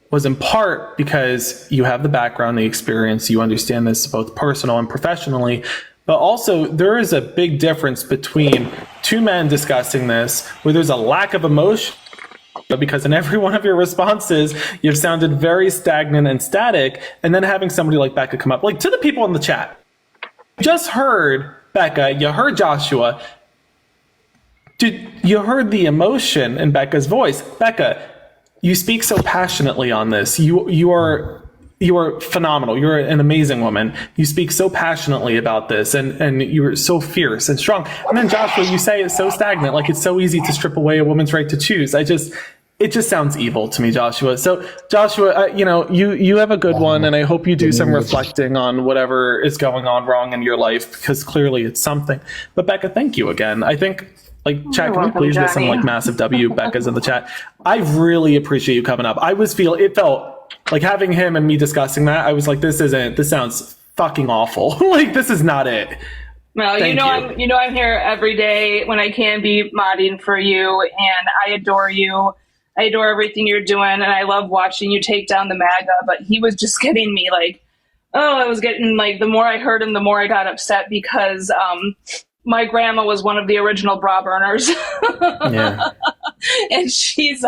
was in part because you have the background, the experience, you understand this both personal and professionally, but also there is a big difference between two men discussing this where there's a lack of emotion, because in every one of your responses, you've sounded very stagnant and static, and then having somebody like Becca come up, like to the people in the chat. Just heard Becca, you heard Joshua. Dude, you heard the emotion in Becca's voice. Becca, you speak so passionately on this. You are phenomenal. You're an amazing woman. You speak so passionately about this, and you're so fierce and strong. And then Joshua, you say it's so stagnant, like it's so easy to strip away a woman's right to choose. It just sounds evil to me, Joshua. So, Joshua, you have a good one, and I hope you do some reflecting on whatever is going on wrong in your life, because clearly it's something. But Becca, thank you again. I think, chat, can we please get some massive W Becca's in the chat? I really appreciate you coming up. It felt like having him and me discussing that. I was like, this sounds fucking awful. This is not it. Well, I'm here every day when I can be modding for you, and I adore you. I adore everything you're doing, and I love watching you take down the MAGA, but he was just getting me I was getting the more I heard him, the more I got upset, because my grandma was one of the original bra burners. Yeah. And she's,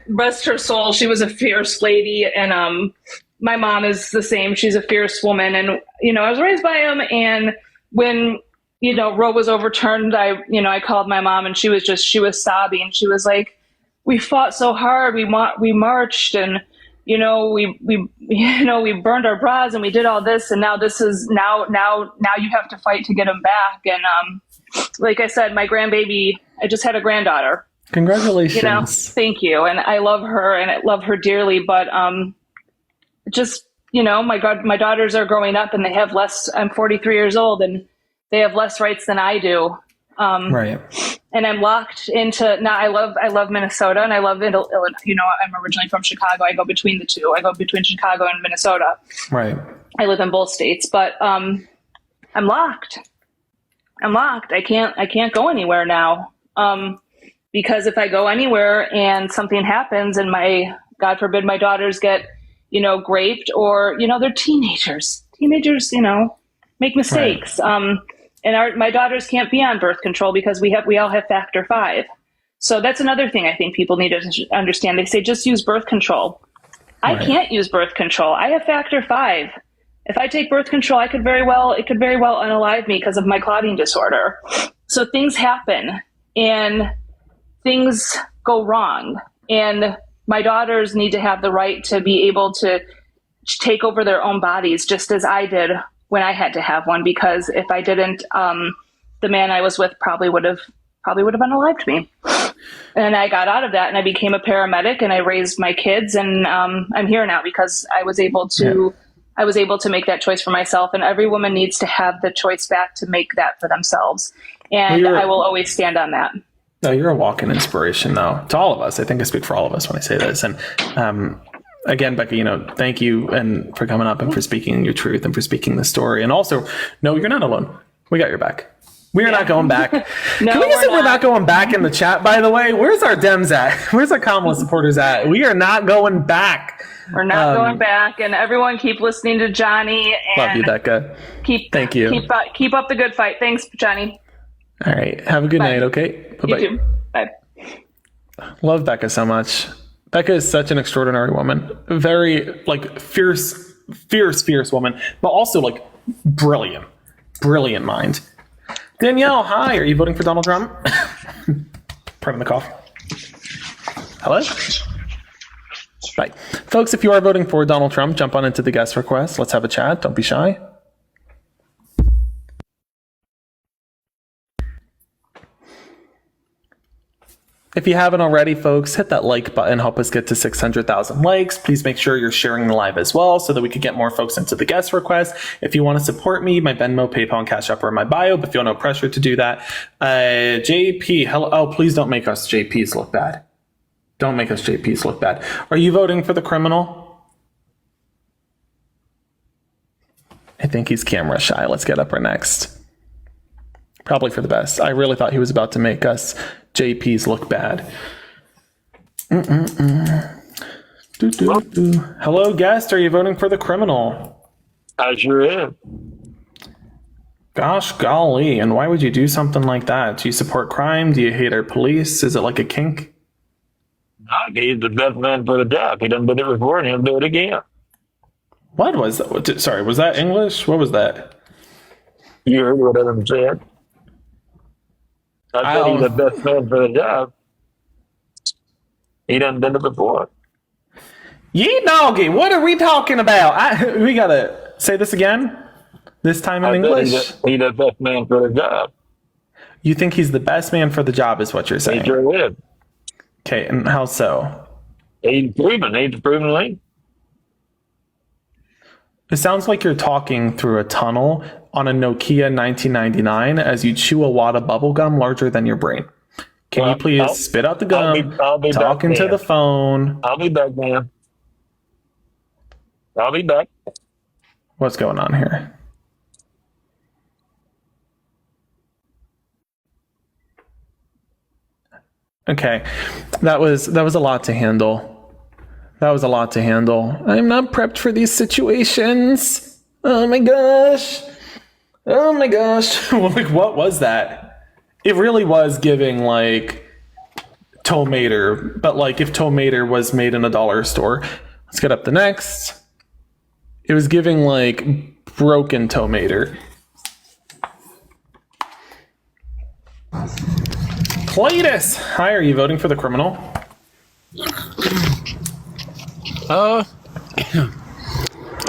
rest her soul, she was a fierce lady, and my mom is the same. She's a fierce woman, and, I was raised by him, and when, Roe was overturned, I called my mom, and she was sobbing. She was like, we fought so hard. We marched, and we burned our bras, and we did all this, and now this is now you have to fight to get them back. And like I said, my grandbaby, I just had a granddaughter. Congratulations. Thank you, and I love her, and I love her dearly. But my daughters are growing up, and they have less. I'm 43 years old, and they have less rights than I do. Right. And I'm locked into now. I love Minnesota, and I love Illinois. I'm originally from Chicago. I go between the two. I go between Chicago and Minnesota. Right. I live in both states, but I'm locked. I can't go anywhere now. Because if I go anywhere and something happens, and God forbid, my daughters get, raped, or they're teenagers. Teenagers, make mistakes. Right. And my daughters can't be on birth control because we all have factor 5. So that's another thing I think people need to understand. They say just use birth control. Right. I can't use birth control. I have factor 5. If I take birth control, it could very well unalive me because of my clotting disorder. So things happen, and things go wrong, and my daughters need to have the right to be able to take over their own bodies, just as I did when I had to have one, because if I didn't, the man I was with probably would have unalived me. And I got out of that, and I became a paramedic, and I raised my kids, and I'm here now because I was able to make that choice for myself. And every woman needs to have the choice back to make that for themselves. And I will always stand on that. No, you're a walking inspiration, though, to all of us. I think I speak for all of us when I say this. And again, Becca, thank you and for coming up and for speaking your truth and for speaking the story. And also, no, you're not alone. We got your back. We are not going back. No, Can we just say we're not going back in the chat, by the way? Where's our Dems at? Where's our Kamala supporters at? We are not going back. We're not going back. And everyone keep listening to Johnny. And love you, Becca. Thank you. Keep up the good fight. Thanks, Johnny. All right. Have a good night, okay? Bye-bye. You too. Bye. Love Becca so much. Becca is such an extraordinary woman. Very, fierce woman, but also, brilliant mind. Danielle, hi. Are you voting for Donald Trump? Pardon the cough. Hello? Right. Folks, if you are voting for Donald Trump, jump on into the guest request. Let's have a chat. Don't be shy. If you haven't already, folks, hit that like button, help us get to 600,000 likes. Please make sure you're sharing the live as well so that we can get more folks into the guest request. If you want to support me, my Venmo, PayPal, and Cash App are in my bio, but feel no pressure to do that. JP, hello. Oh, please don't make us JPs look bad. Don't make us JPs look bad. Are you voting for the criminal? I think he's camera shy. Let's get Upper next. Probably for the best. I really thought he was about to make us JPs look bad. Hello, guest. Are you voting for the criminal? I sure am. Gosh golly. And why would you do something like that? Do you support crime? Do you hate our police? Is it like a kink? He's the best man for the job. He done did it before and he'll do it again. What was that? Sorry, was that English? What was that? You heard what Adam said. I said he's the best man for the job. He done did it before. Yee doggy, what are we talking about? We gotta say this again. This time in English. He's the best man for the job. You think he's the best man for the job is what you're saying. He sure is. Okay, and how so? He's proven me. It sounds like you're talking through a tunnel on a Nokia 1999 as you chew a wad of bubble gum larger than your brain. Can you please spit out the gum, I'll be talk back, into man. the phone? I'll be back, man. I'll be back. What's going on here? Okay, that was a lot to handle. That was a lot to handle. I'm not prepped for these situations. Oh my gosh. Oh my gosh. Like, what was that? It really was giving like tomater, but like if tomater was made in a dollar store. Let's get up the next. It was giving like broken tomater. Cletus! Hi, are you voting for the criminal? I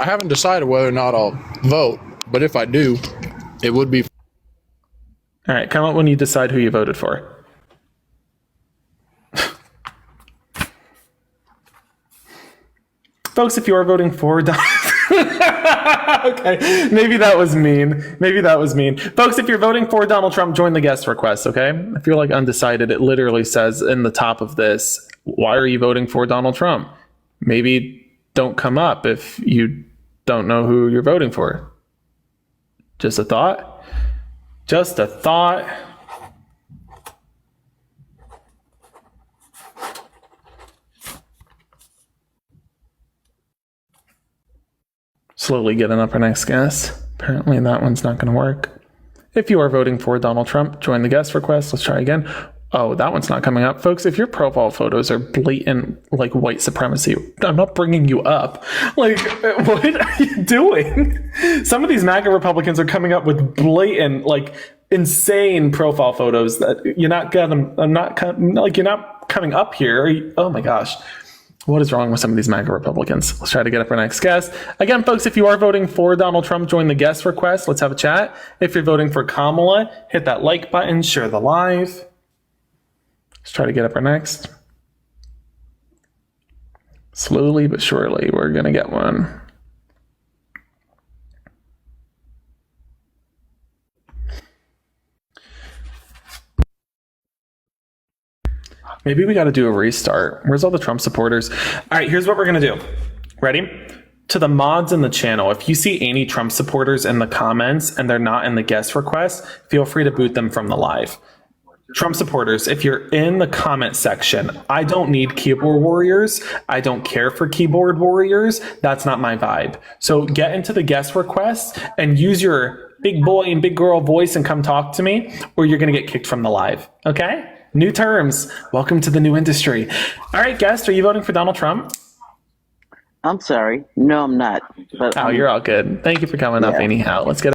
haven't decided whether or not I'll vote, but if I do, it would be. All right, come out when you decide who you voted for. Folks, if you are voting for okay, maybe that was mean. Folks, if you're voting for Donald Trump, join the guest request, okay? If you're like undecided, it literally says in the top of this, why are you voting for Donald Trump? Maybe don't come up if you don't know who you're voting for. Just a thought. Just a thought. Slowly getting up our next guest. Apparently that one's not going to work. If you are voting for Donald Trump, join the guest request. Let's try again. Oh, that one's not coming up. Folks, if your profile photos are blatant, like, white supremacy, I'm not bringing you up. Like, what are you doing? Some of these MAGA Republicans are coming up with blatant, like, insane profile photos that you're not getting. You're not coming up here. Oh my gosh. What is wrong with some of these MAGA Republicans? Let's try to get up our next guest. Again, folks, if you are voting for Donald Trump, join the guest request. Let's have a chat. If you're voting for Kamala, hit that like button, share the live. Let's try to get up our next. Slowly but surely, we're going to get one. Maybe we got to do a restart. Where's all the Trump supporters? All right, here's what we're going to do. Ready? To the mods in the channel, if you see any Trump supporters in the comments and they're not in the guest request, feel free to boot them from the live. Trump supporters, if you're in the comment section, I don't need keyboard warriors. I don't care for keyboard warriors. That's not my vibe. So get into the guest request and use your big boy and big girl voice and come talk to me, or you're going to get kicked from the live. Okay? New terms. Welcome to the new industry. All right, guest, are you voting for Donald Trump? I'm sorry. No, I'm not. But Oh, you're all good. Thank you for coming up anyhow. Let's get